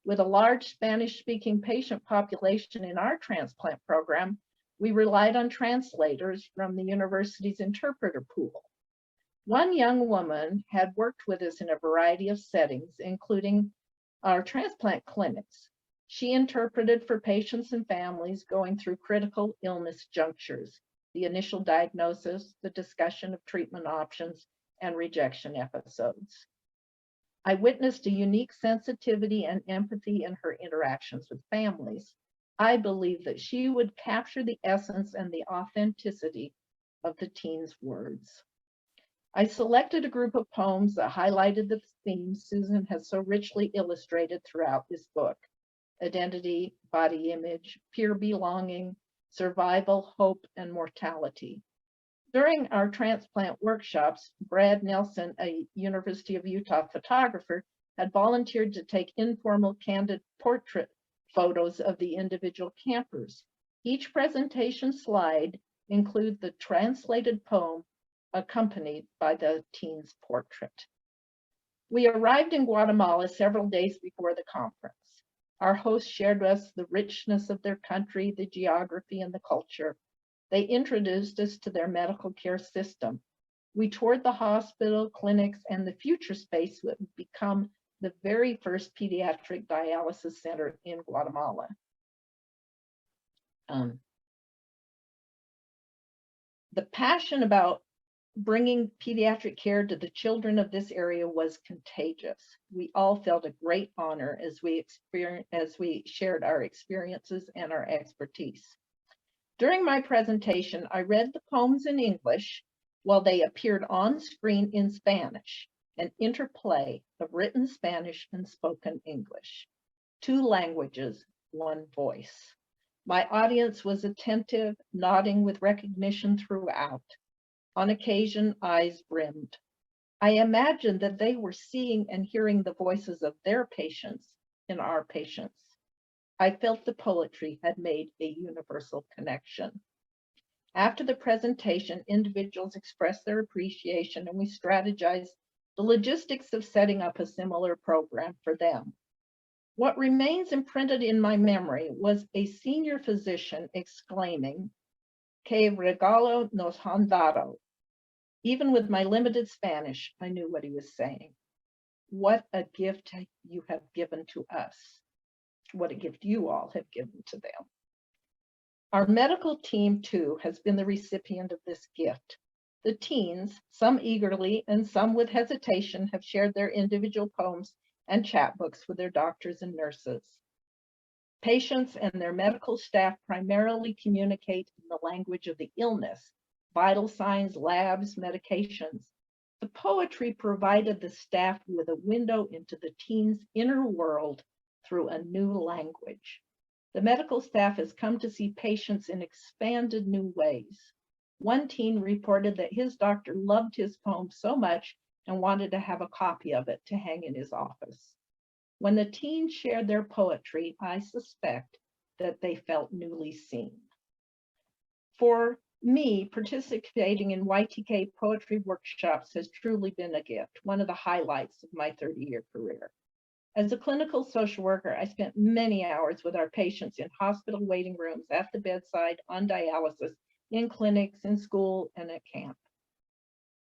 With a large Spanish-speaking patient population in our transplant program, we relied on translators from the university's interpreter pool. One young woman had worked with us in a variety of settings, including our transplant clinics. She interpreted for patients and families going through critical illness junctures, the initial diagnosis, the discussion of treatment options, and rejection episodes. I witnessed a unique sensitivity and empathy in her interactions with families. I believe that she would capture the essence and the authenticity of the teens' words. I selected a group of poems that highlighted the themes Susan has so richly illustrated throughout this book: identity, body image, peer belonging, survival, hope, and mortality. During our transplant workshops, Brad Nelson, a University of Utah photographer, had volunteered to take informal candid portrait photos of the individual campers. Each presentation slide includes the translated poem accompanied by the teen's portrait. We arrived in Guatemala several days before the conference. Our hosts shared with us the richness of their country, the geography, and the culture. They introduced us to their medical care system. We toured the hospital, clinics, and the future space that would become the very first pediatric dialysis center in Guatemala. The passion about bringing pediatric care to the children of this area was contagious. We all felt a great honor as we shared our experiences and our expertise. During my presentation, I read the poems in English while they appeared on screen in Spanish, an interplay of written Spanish and spoken English. 2 languages, 1 voice. My audience was attentive, nodding with recognition throughout. On occasion, eyes brimmed. I imagined that they were seeing and hearing the voices of their patients in our patients. I felt the poetry had made a universal connection. After the presentation, individuals expressed their appreciation and we strategized the logistics of setting up a similar program for them. What remains imprinted in my memory was a senior physician exclaiming, "Que regalo nos han dado." Even with my limited Spanish, I knew what he was saying. What a gift you have given to us. What a gift you all have given to them. Our medical team, too, has been the recipient of this gift. The teens, some eagerly and some with hesitation, have shared their individual poems and chapbooks with their doctors and nurses. Patients and their medical staff primarily communicate in the language of the illness, vital signs, labs, medications. The poetry provided the staff with a window into the teens' inner world through a new language. The medical staff has come to see patients in expanded new ways. One teen reported that his doctor loved his poem so much and wanted to have a copy of it to hang in his office. When the teens shared their poetry, I suspect that they felt newly seen. For me, participating in YTK poetry workshops has truly been a gift, one of the highlights of my 30-year career. As a clinical social worker, I spent many hours with our patients in hospital waiting rooms, at the bedside, on dialysis, in clinics, in school, and at camp.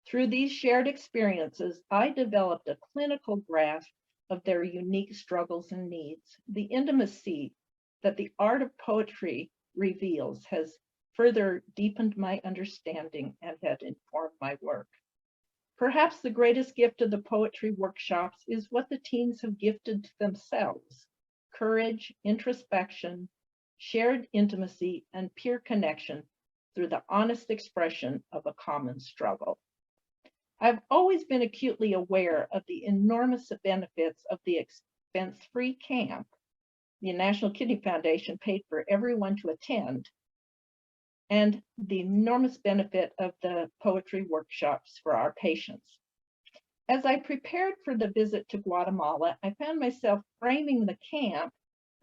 Through these shared experiences, I developed a clinical grasp of their unique struggles and needs. The intimacy that the art of poetry reveals has further deepened my understanding and had informed my work. Perhaps the greatest gift of the poetry workshops is what the teens have gifted to themselves: courage, introspection, shared intimacy, and peer connection through the honest expression of a common struggle. I've always been acutely aware of the enormous benefits of the expense-free camp the National Kidney Foundation paid for everyone to attend, and the enormous benefit of the poetry workshops for our patients. As I prepared for the visit to Guatemala, I found myself framing the camp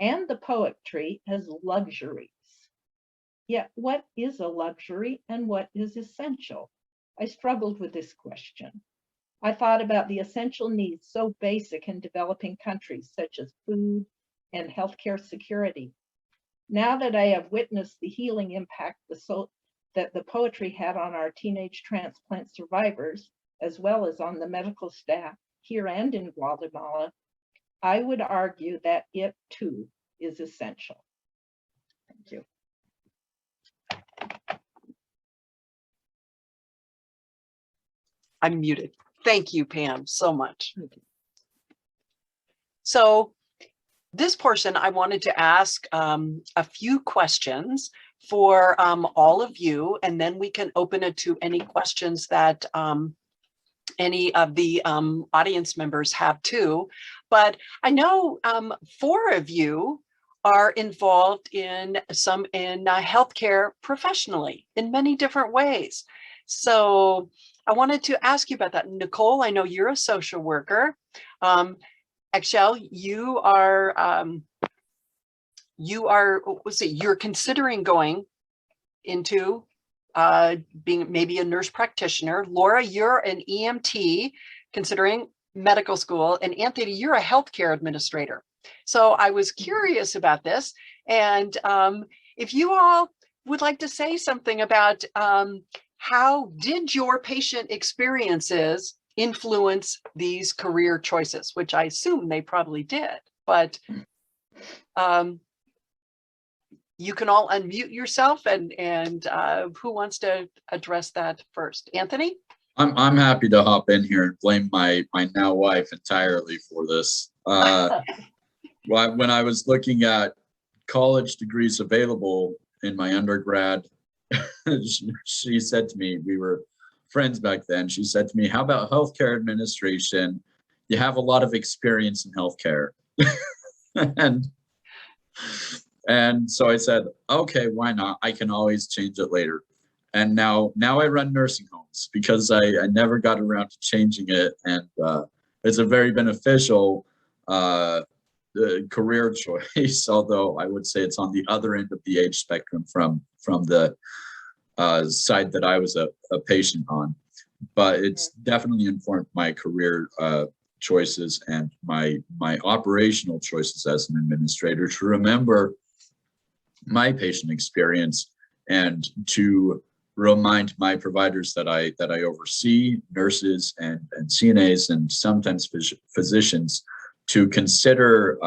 and the poetry as luxuries. Yet what is a luxury and what is essential? I struggled with this question. I thought about the essential needs so basic in developing countries, such as food and healthcare security. Now that I have witnessed the healing impact that the poetry had on our teenage transplant survivors, as well as on the medical staff here and in Guatemala, I would argue that it too is essential. Thank you. I'm muted. Thank you, Pam, so much. So this portion, I wanted to ask a few questions for all of you, and then we can open it to any questions that any of the audience members have too. But I know 4 of you are involved in healthcare professionally in many different ways. So I wanted to ask you about that. Nicole, I know you're a social worker. Excel, you're considering going into being maybe a nurse practitioner. Laura, you're an EMT considering medical school, and Anthony, you're a healthcare administrator. So I was curious about this, and if you all would like to say something about how did your patient experiences influence these career choices, which I assume they probably did, but you can all unmute yourself, and who wants to address that first? Anthony? I'm happy to hop in here and blame my now wife entirely for this. When I was looking at college degrees available in my undergrad, she said to me, we were friends back then, she said to me, how about healthcare administration? You have a lot of experience in healthcare. And so I said, okay, why not? I can always change it later. And now I run nursing homes because I never got around to changing it. And it's a very beneficial career choice, although I would say it's on the other end of the age spectrum from the side that I was a patient on. But it's definitely informed my career choices and my operational choices as an administrator, to remember my patient experience and to remind my providers that I oversee, nurses and CNAs and sometimes physicians, to consider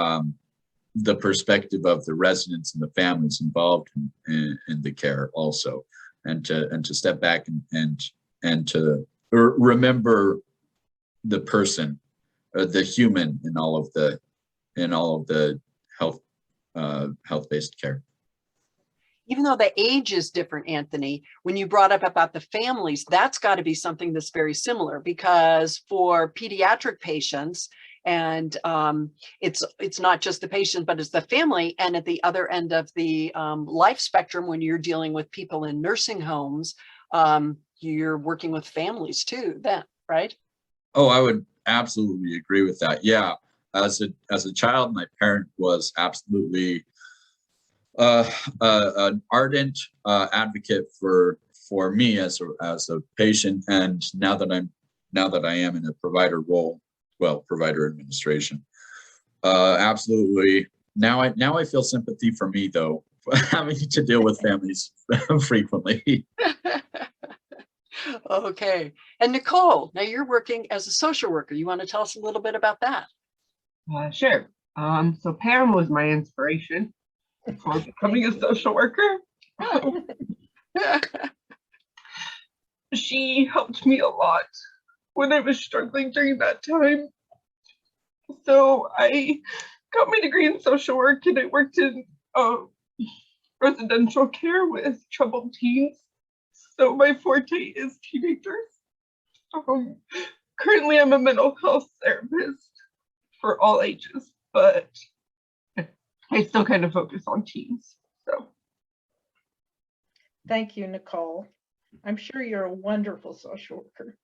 the perspective of the residents and the families involved in the care also, and to step back and to remember the person, the human in all of the health-based care. Even though the age is different, Anthony, when you brought up about the families, that's got to be something that's very similar, because for pediatric patients, and it's not just the patient, but it's the family. And at the other end of the life spectrum, when you're dealing with people in nursing homes, you're working with families too then, right? Oh, I would absolutely agree with that. Yeah, as a child, my parent was absolutely an ardent advocate for me as a patient, and now that I am in a provider role, provider administration, absolutely. Now I feel sympathy for me, though, having to deal with families frequently. Okay, and Nicole, now you're working as a social worker. You want to tell us a little bit about that? Sure. So Pam was my inspiration for becoming a social worker. She helped me a lot when I was struggling during that time. So I got my degree in social work, and I worked in residential care with troubled teens. So my forte is teenagers. Currently, I'm a mental health therapist for all ages, but I still kind of focus on teens. So, thank you, Nicole. I'm sure you're a wonderful social worker.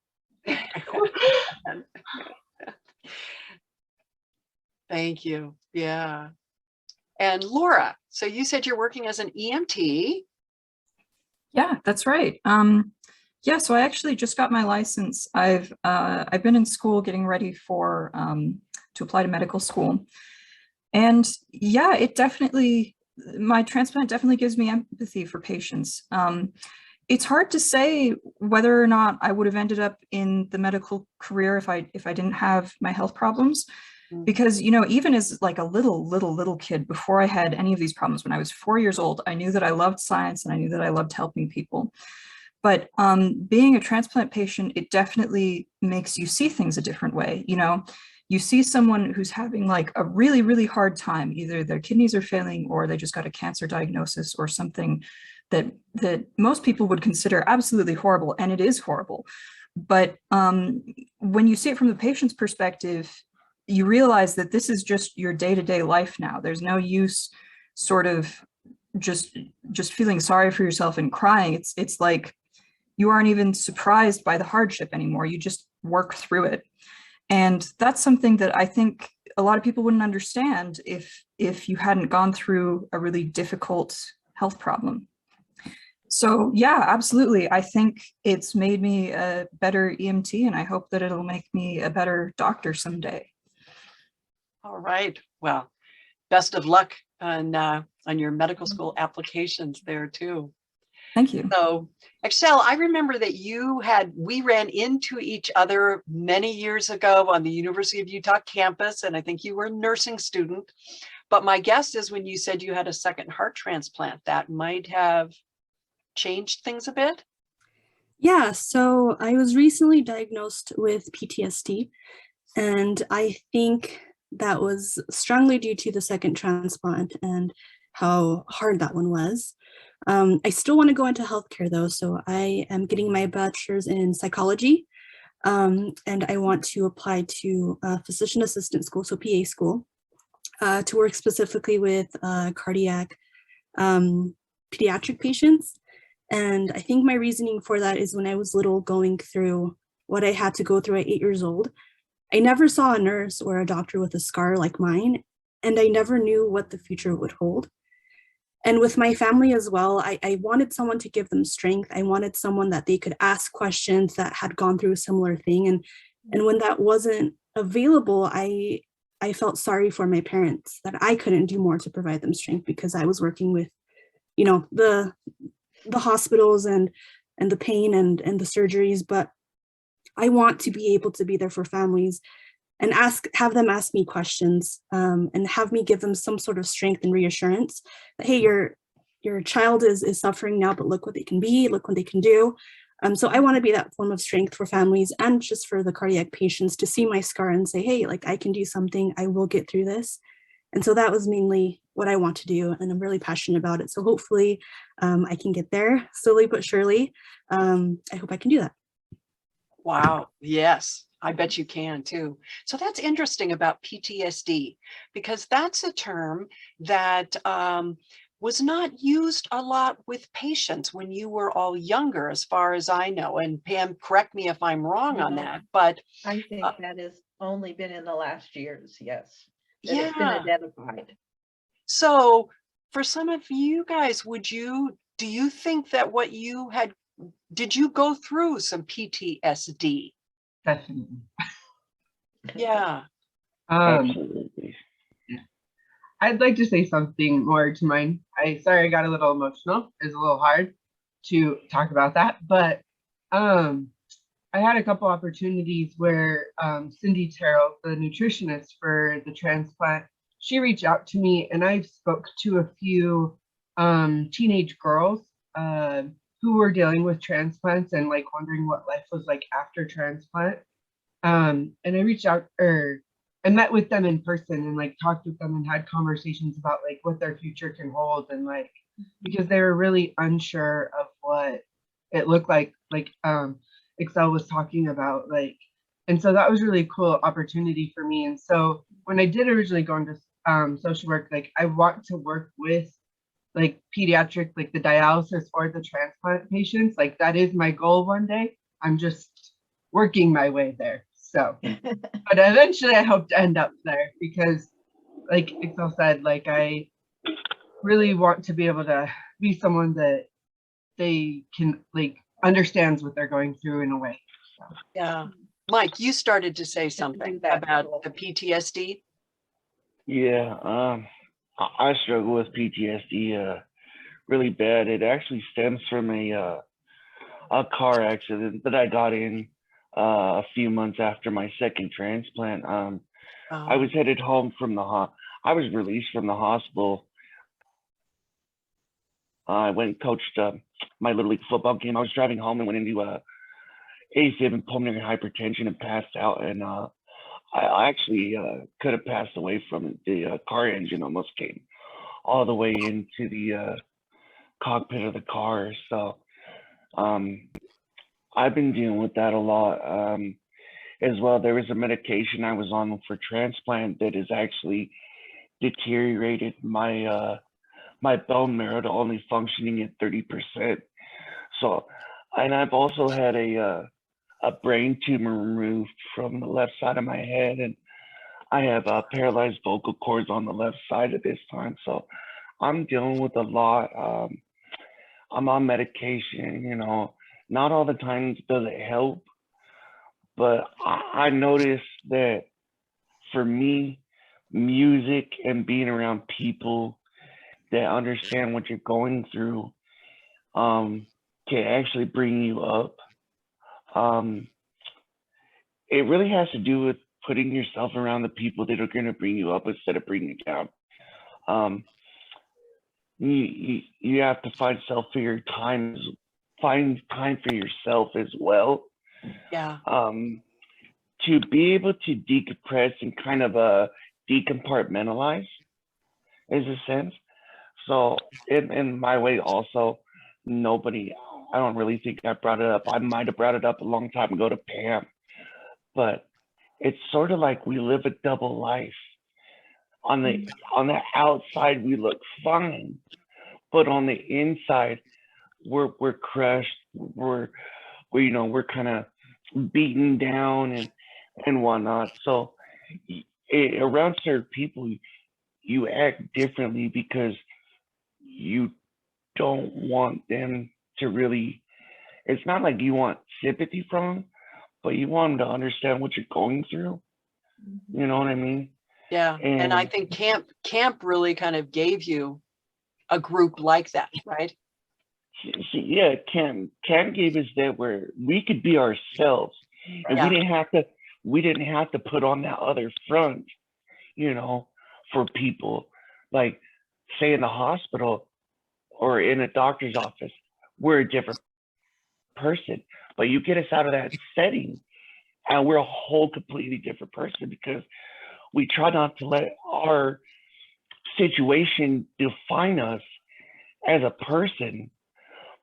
Thank you. Yeah. And Laura, so you said you're working as an EMT. Yeah, that's right. Yeah, so I actually just got my license. I've been in school getting ready for to apply to medical school. And yeah, my transplant definitely gives me empathy for patients. It's hard to say whether or not I would have ended up in the medical career if I didn't have my health problems. Because, even as like a little kid, before I had any of these problems, when I was 4 years old, I knew that I loved science and I knew that I loved helping people. But being a transplant patient, it definitely makes you see things a different way. You see someone who's having like a really, really hard time, either their kidneys are failing or they just got a cancer diagnosis or something that most people would consider absolutely horrible, and it is horrible. But when you see it from the patient's perspective, you realize that this is just your day-to-day life now. There's no use sort of just feeling sorry for yourself and crying. It's like, you aren't even surprised by the hardship anymore. You just work through it. And that's something that I think a lot of people wouldn't understand if you hadn't gone through a really difficult health problem. So yeah, absolutely. I think it's made me a better EMT, and I hope that it'll make me a better doctor someday. All right. Well, best of luck on your medical school applications there too. Thank you. So, Excel, I remember that we ran into each other many years ago on the University of Utah campus, and I think you were a nursing student. But my guess is when you said you had a second heart transplant, that might have changed things a bit. Yeah, so I was recently diagnosed with PTSD, and I think that was strongly due to the second transplant and how hard that one was. I still want to go into healthcare though, so I am getting my bachelor's in psychology, and I want to apply to physician assistant school, so PA school, to work specifically with cardiac pediatric patients. And I think my reasoning for that is when I was little, going through what I had to go through at 8 years old, I never saw a nurse or a doctor with a scar like mine, and I never knew what the future would hold. And with my family as well, I wanted someone to give them strength. I wanted someone that they could ask questions that had gone through a similar thing. And when that wasn't available, I felt sorry for my parents that I couldn't do more to provide them strength because I was working with, you know, the hospitals and the pain and the surgeries. But I want to be able to be there for families and have them ask me questions, and have me give them some sort of strength and reassurance that, hey, your child is suffering now, but look what they can be, look what they can do. So I want to be that form of strength for families and just for the cardiac patients to see my scar and say, hey, like I can do something, I will get through this. And so that was mainly what I want to do, and I'm really passionate about it. So hopefully I can get there slowly but surely. I hope I can do that. Wow. Yes, I bet you can too. So that's interesting about PTSD, because that's a term that was not used a lot with patients when you were all younger, as far as I know. And Pam, correct me if I'm wrong on that, but I think that has only been in the last years, yes. That yeah. It's been identified. So for some of you guys, do you think that did you go through some PTSD? Definitely. Yeah. Absolutely. I'd like to say something more to mine. Sorry, I got a little emotional. It's a little hard to talk about that, but I had a couple opportunities where Cindy Terrell, the nutritionist for the transplant, she reached out to me, and I spoke to a few teenage girls who were dealing with transplants and like wondering what life was like after transplant. And I reached out, I met with them in person and like talked with them and had conversations about like what their future can hold, and like because they were really unsure of what it looked like Excel was talking about, like, and so that was really cool opportunity for me. And so when I did originally go into social work, like I want to work with like pediatric, like the dialysis or the transplant patients. Like that is my goal one day. I'm just working my way there. So, but eventually I hope to end up there, because like Excel said, like I really want to be able to be someone that they can like understands what they're going through in a way. So. Yeah. Mike, you started to say something about the PTSD. Yeah, I struggle with PTSD really bad. It actually stems from a car accident that I got in a few months after my second transplant. I was headed home from I was released from the hospital. I went and coached my Little League football game. I was driving home and went into AFib and pulmonary hypertension and passed out. And I actually could have passed away from it. The car engine almost came all the way into the cockpit of the car. So I've been dealing with that a lot. As well, there was a medication I was on for transplant that has actually deteriorated my my bone marrow to only functioning at 30%. So and I've also had a brain tumor removed from the left side of my head, and I have paralyzed vocal cords on the left side at this time. So I'm dealing with a lot. I'm on medication, you know, not all the time does it help, but I noticed that for me, music and being around people that understand what you're going through can actually bring you up. It really has to do with putting yourself around the people that are going to bring you up instead of bringing you down. You have to find self for your time, find time for yourself as well. Yeah. To be able to decompress and kind of decompartmentalize is a sense. So in my way also, I don't really think I brought it up. I might have brought it up a long time ago to Pam, but it's sort of like we live a double life. On the outside, we look fine, but on the inside, we're crushed. We're kind of beaten down and whatnot. So around certain people, you act differently because you don't want them to really. It's not like you want sympathy from them, but you want them to understand what you're going through. You know what I mean? Yeah. And I think Kamp really kind of gave you a group like that, right? Yeah, Kamp gave us that where we could be ourselves, and Yeah. we didn't have to put on that other front, you know, for people. Like, say in the hospital or in a doctor's office, we're a different person, but you get us out of that setting and we're a whole completely different person because we try not to let our situation define us as a person,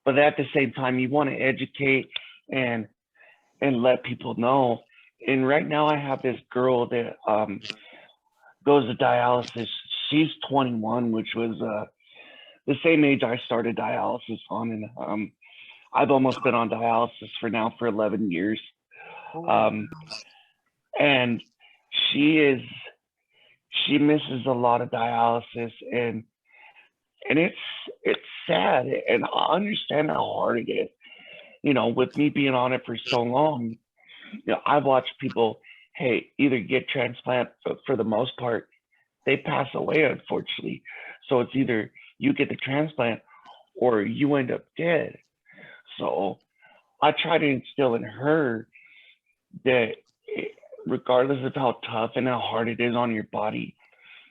but at the same time you want to educate and let people know. And right now I have this girl that goes to dialysis. She's 21, which was the same age I started dialysis on, and I've almost been on dialysis for 11 years. And she misses a lot of dialysis, and it's sad, and I understand how hard it is. You know, with me being on it for so long, you know, I've watched people, either get transplant, but for the most part, they pass away, unfortunately. So it's either you get the transplant or you end up dead. So I try to instill in her that regardless of how tough and how hard it is on your body,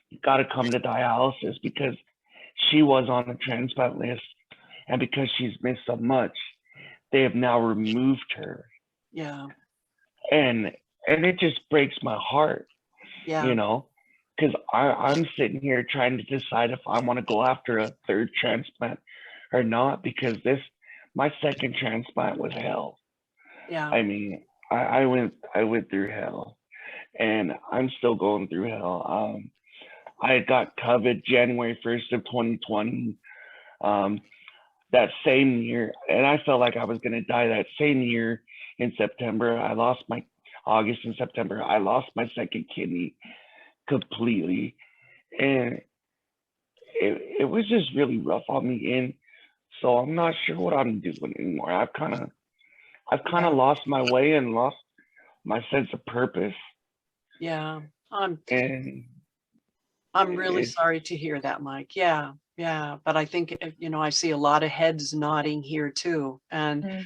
you got to come to dialysis, because she was on the transplant list, and because she's missed so much, they have now removed her. Yeah. And it just breaks my heart, Yeah. you know, because I'm sitting here trying to decide if I want to go after a third transplant or not, because my second transplant was hell. Yeah. I mean, I went through hell, and I'm still going through hell. I got COVID January 1st of 2020. That same year, and I felt like I was going to die that same year in September. August and September, I lost my second kidney completely. And it was just really rough on me. And so I'm not sure what I'm doing anymore. I've kind of lost my way and lost my sense of purpose. Yeah. I'm really sorry to hear that, Mike. Yeah. Yeah. But I think, you know, I see a lot of heads nodding here too. And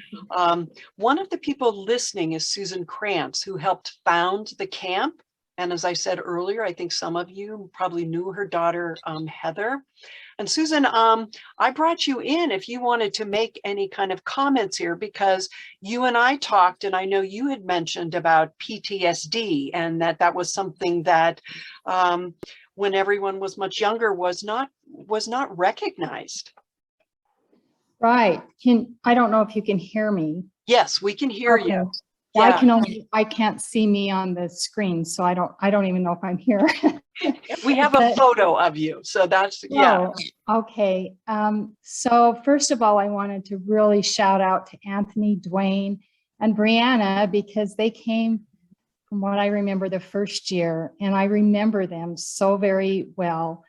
one of the people listening is Susan Krantz, who helped found the Kamp. And as I said earlier, I think some of you probably knew her daughter, Heather. And Susan, I brought you in if you wanted to make any kind of comments here, because you and I talked, and I know you had mentioned about PTSD, and that was something that when everyone was much younger was not recognized. Right. I don't know if you can hear me. Yes, we can hear you. Yeah. I can't see me on the screen, so I don't even know if I'm here. We have a But- photo of you, so that's, yeah. Oh, okay. So first of all, I wanted to really shout out to Anthony, Dwayne, and Brianna, because they came from what I remember the first year, and I remember them so very well.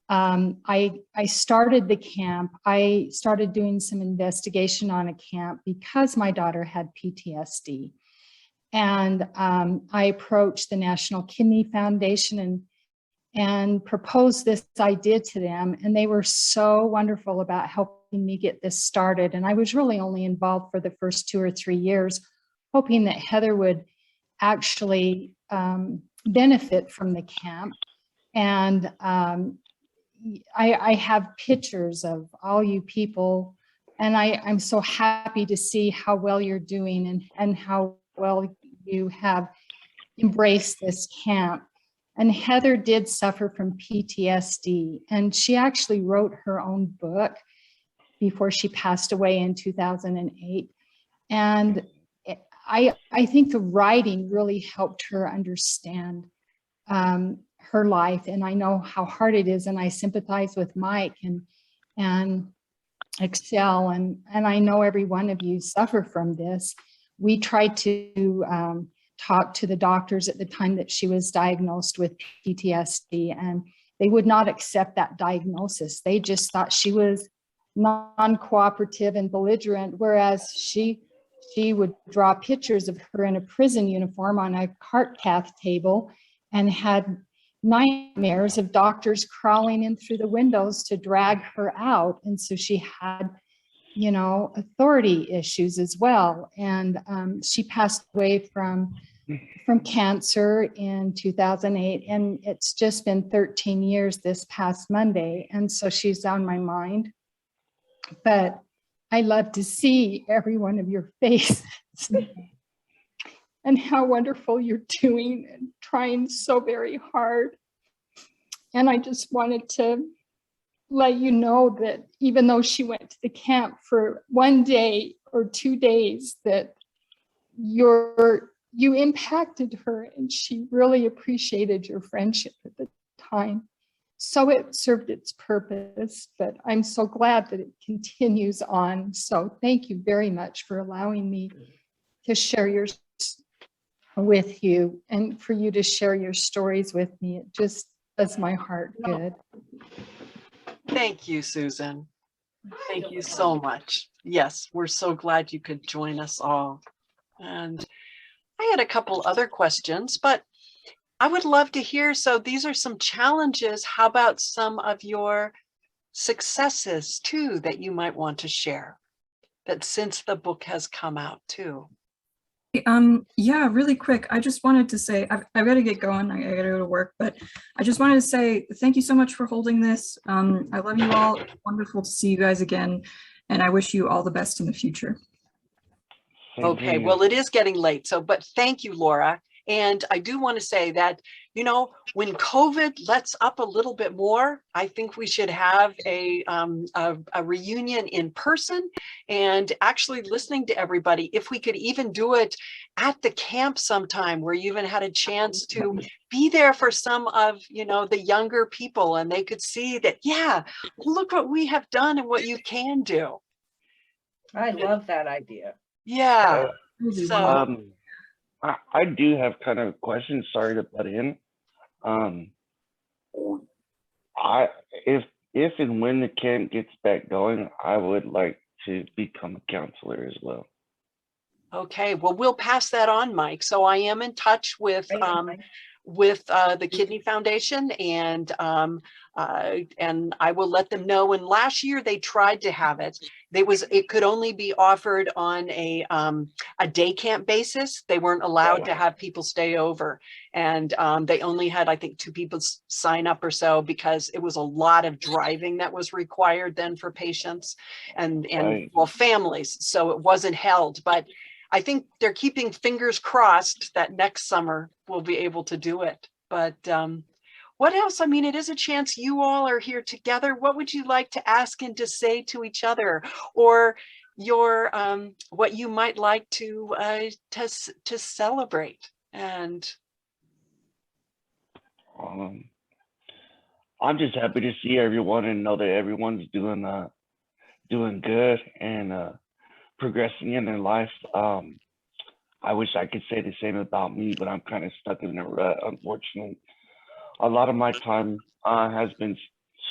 I started the camp. I started doing some investigation on a camp because my daughter had PTSD. And I approached the National Kidney Foundation and proposed this idea to them. And they were so wonderful about helping me get this started. And I was really only involved for the first 2 or 3 years, hoping that Heather would actually benefit from the camp. And I have pictures of all you people, and I'm so happy to see how well you're doing and how well you have embraced this camp. And Heather did suffer from PTSD, and she actually wrote her own book before she passed away in 2008. And I think the writing really helped her understand her life. And I know how hard it is, and I sympathize with Mike and Excel, and I know every one of you suffer from this. We tried to talk to the doctors at the time that she was diagnosed with PTSD, and they would not accept that diagnosis. They just thought she was non-cooperative and belligerent, whereas she would draw pictures of her in a prison uniform on a cart cath table and had nightmares of doctors crawling in through the windows to drag her out. And so she had, you know, authority issues as well. And she passed away from cancer in 2008. And it's just been 13 years this past Monday. And so she's on my mind. But I love to see every one of your faces and how wonderful you're doing and trying so very hard. And I just wanted to let you know that even though she went to the camp for 1 day or 2 days, that you impacted her, and she really appreciated your friendship at the time. So it served its purpose, but I'm so glad that it continues on. So thank you very much for allowing me to share yours with you, and for you to share your stories with me. It just does my heart good. Thank you, Susan. Thank you so much. Yes, we're so glad you could join us all. And I had a couple other questions, but I would love to hear. So these are some challenges. How about some of your successes too that you might want to share, that since the book has come out too? Yeah, really quick. I just wanted to say, I've got to get going. I got to go to work, but I just wanted to say thank you so much for holding this. I love you all. It's wonderful to see you guys again, and I wish you all the best in the future. Okay, well, it is getting late. So, but thank you, Laura. And I do want to say that, you know, when COVID lets up a little bit more, I think we should have a reunion in person and actually listening to everybody. If we could even do it at the camp sometime, where you even had a chance to be there for some of, you know, the younger people, and they could see that, yeah, look what we have done and what you can do. I love that idea. Yeah. So I do have kind of a question. Sorry to butt in. If and when the camp gets back going, I would like to become a counselor as well. okay, well, we'll pass that on, Mike. So I am in touch with the Kidney Foundation, and I will let them know. And last year they tried to have it. It could only be offered on a day camp basis. They weren't allowed to have people stay over, and they only had, I think, 2 people sign up or so, because it was a lot of driving that was required then for patients and well, families. So it wasn't held, but I think they're keeping fingers crossed that next summer we'll be able to do it. But what else? I mean, it is a chance you all are here together. What would you like to ask and to say to each other? Or your what you might like to celebrate. And I'm just happy to see everyone and know that everyone's doing good and progressing in their life. I wish I could say the same about me, but I'm kind of stuck in a rut, unfortunately. A lot of my time has been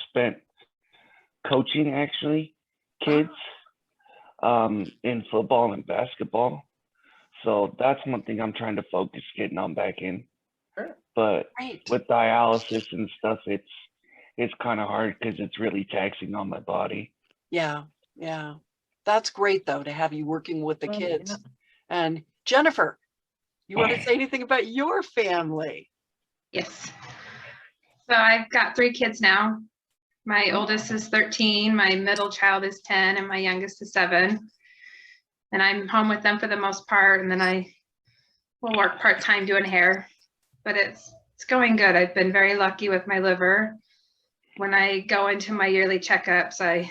spent coaching, actually, kids in football and basketball. So that's one thing I'm trying to focus getting on back in. But with dialysis and stuff, it's kind of hard because it's really taxing on my body. Yeah, yeah. That's great though, to have you working with the kids. And Jennifer, you want to say anything about your family? Yes. So I've got 3 kids now. My oldest is 13, my middle child is 10, and my youngest is 7. And I'm home with them for the most part, and then I will work part-time doing hair. But it's going good. I've been very lucky with my liver. When I go into my yearly checkups, I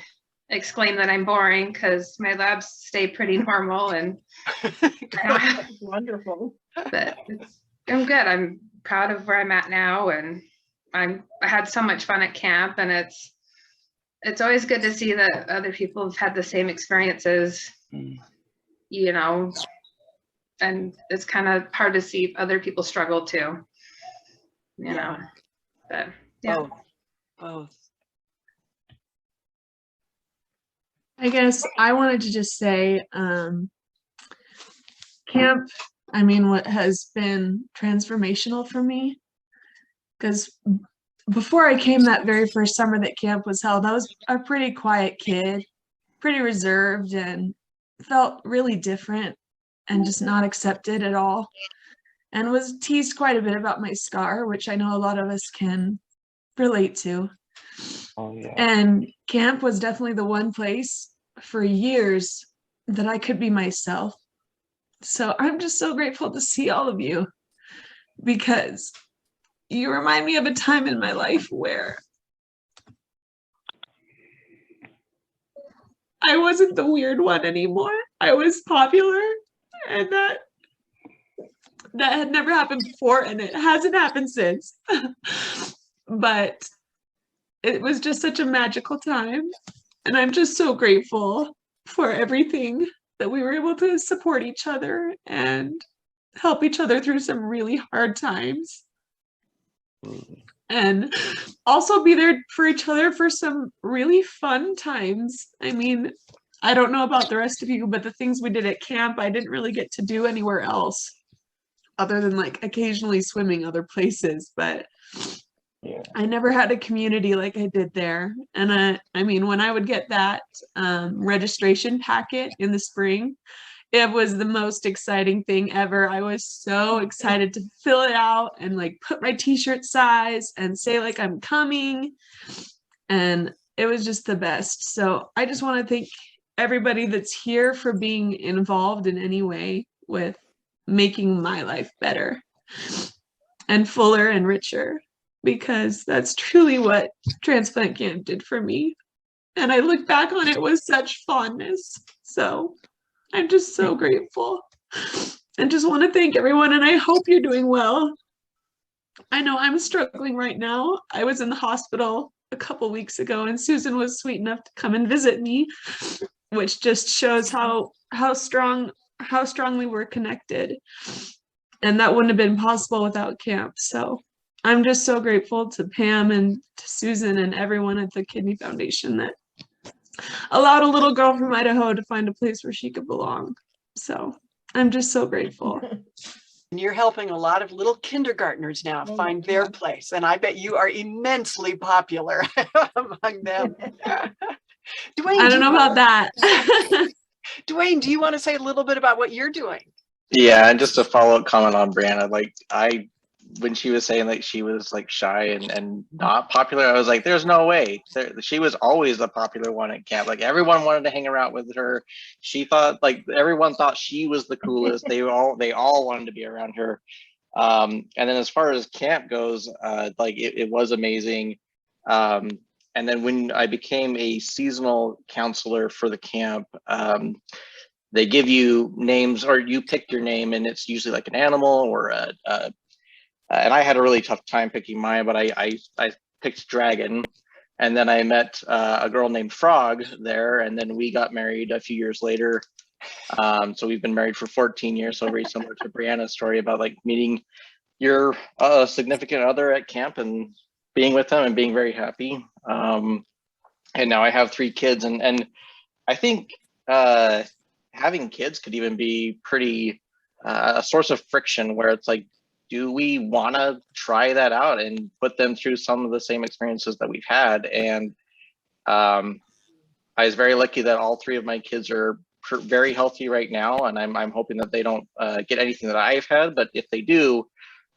exclaim that I'm boring because my labs stay pretty normal, and Wonderful. But I'm good. I'm proud of where I'm at now, and I had so much fun at camp, and it's always good to see that other people have had the same experiences, you know, and it's kind of hard to see other people struggle too, you know, but yeah. Both. I guess I wanted to just say, camp, I mean, what has been transformational for me, because before I came that very first summer that camp was held, I was a pretty quiet kid, pretty reserved, and felt really different and just not accepted at all, and was teased quite a bit about my scar, which I know a lot of us can relate to. Oh, yeah. And camp was definitely the one place for years that I could be myself. So I'm just so grateful to see all of you, because you remind me of a time in my life where I wasn't the weird one anymore. I was popular, and that had never happened before, and it hasn't happened since. But it was just such a magical time, and I'm just so grateful for everything that we were able to support each other and help each other through some really hard times, and also be there for each other for some really fun times. I mean, I don't know about the rest of you, but the things we did at camp, I didn't really get to do anywhere else other than like occasionally swimming other places, but I never had a community like I did there. And I mean, when I would get that registration packet in the spring, it was the most exciting thing ever. I was so excited to fill it out and like put my t-shirt size and say like I'm coming. And it was just the best. So I just want to thank everybody that's here for being involved in any way with making my life better and fuller and richer, because that's truly what transplant camp did for me. And I look back on it with such fondness. So I'm just so grateful and just want to thank everyone. And I hope you're doing well. I know I'm struggling right now. I was in the hospital a couple weeks ago, and Susan was sweet enough to come and visit me, which just shows how strongly we're connected. And that wouldn't have been possible without camp. So I'm just so grateful to Pam and to Susan and everyone at the Kidney Foundation that allowed a little girl from Idaho to find a place where she could belong. So I'm just so grateful. And you're helping a lot of little kindergartners now find their place. And I bet you are immensely popular among them. Dwayne, I don't know about that. Dwayne, do you want to say a little bit about what you're doing? Yeah, and just a follow-up comment on Brianna, like when she was saying like she was like shy and not popular, I was like, there's no way. She was always the popular one at camp. Like everyone wanted to hang around with her. She thought like everyone thought she was the coolest. They all wanted to be around her. And then as far as camp goes, like it was amazing. and then when I became a seasonal counselor for the camp, they give you names, or you pick your name, and it's usually like an animal or and I had a really tough time picking mine, but I picked dragon. And then I met a girl named Frog there, and then we got married a few years later. So we've been married for 14 years, so very similar to Brianna's story about like meeting your significant other at camp and being with them and being very happy. And now I have 3 kids, and I think having kids could even be pretty a source of friction, where it's like, do we want to try that out and put them through some of the same experiences that we've had? And I was very lucky that all 3 of my kids are very healthy right now, and I'm hoping that they don't get anything that I've had, but if they do,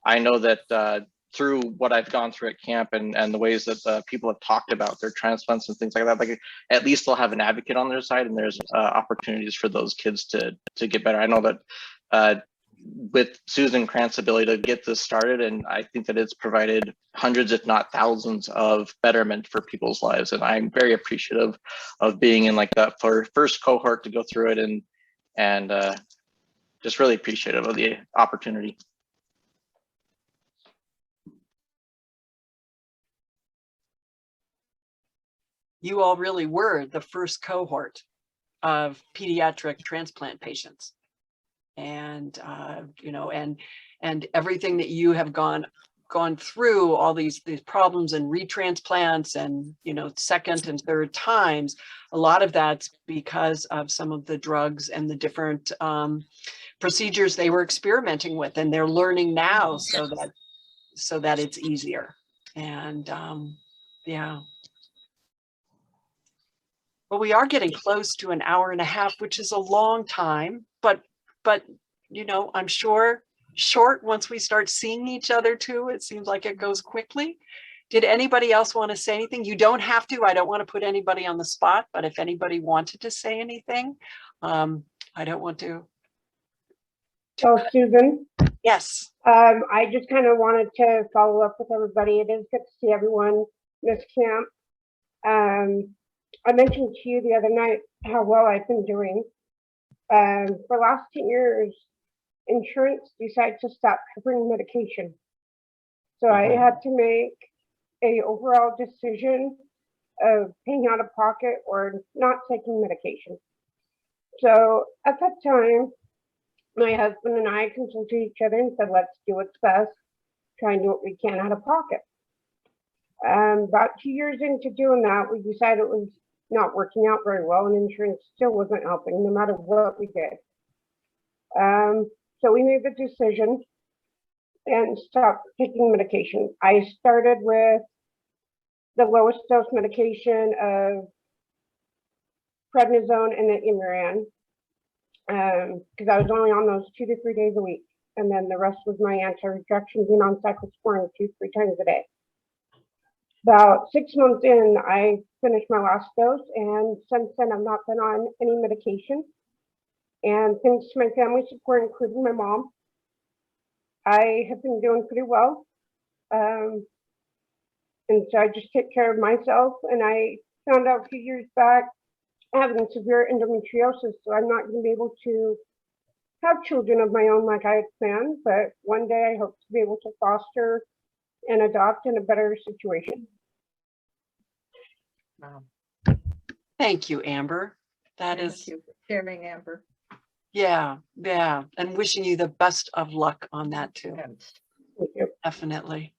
I know that through what I've gone through at camp and the ways that people have talked about their transplants and things like that, like at least they'll have an advocate on their side, and there's opportunities for those kids to get better. I know that with Susan Krantz' ability to get this started, and I think that it's provided hundreds, if not thousands, of betterment for people's lives. And I'm very appreciative of being in like that first cohort to go through it, and just really appreciative of the opportunity. You all really were the first cohort of pediatric transplant patients. And, you know, and everything that you have gone through, all these problems and retransplants and, you know, second and third times, a lot of that's because of some of the drugs and the different procedures they were experimenting with, and they're learning now so that it's easier. And yeah. Well, we are getting close to an hour and a half, which is a long time, but you know, I'm sure short once we start seeing each other too. It seems like it goes quickly. Did anybody else want to say anything? You don't have to. I don't want to put anybody on the spot, but if anybody wanted to say anything, I don't want to. So Susan? Yes. I just kind of wanted to follow up with everybody. It is good to see everyone, Miss Kamp. I mentioned to you the other night how well I've been doing. For the last 10 years, insurance decided to stop covering medication. So I had to make a overall decision of paying out of pocket or not taking medication. So at that time, my husband and I consulted each other and said, let's do what's best, try and do what we can out of pocket. About 2 years into doing that, we decided it was not working out very well, and insurance still wasn't helping no matter what we did. So we made the decision and stopped taking medication. I started with the lowest dose medication of prednisone and the Imuran, because I was only on those 2 to 3 days a week, and then the rest was my anti-rejection, being on cyclosporin 2 to 3 times a day. About 6 months in, I finished my last dose, and since then I've not been on any medication. And thanks to my family support, including my mom, I have been doing pretty well. And so I just take care of myself. And I found out a few years back having severe endometriosis, so I'm not going to be able to have children of my own like I had planned. But one day I hope to be able to foster and adopt in a better situation. Wow. Thank you, Amber. Thank you for sharing, Amber. Yeah, and wishing you the best of luck on that too. Thank you. Definitely.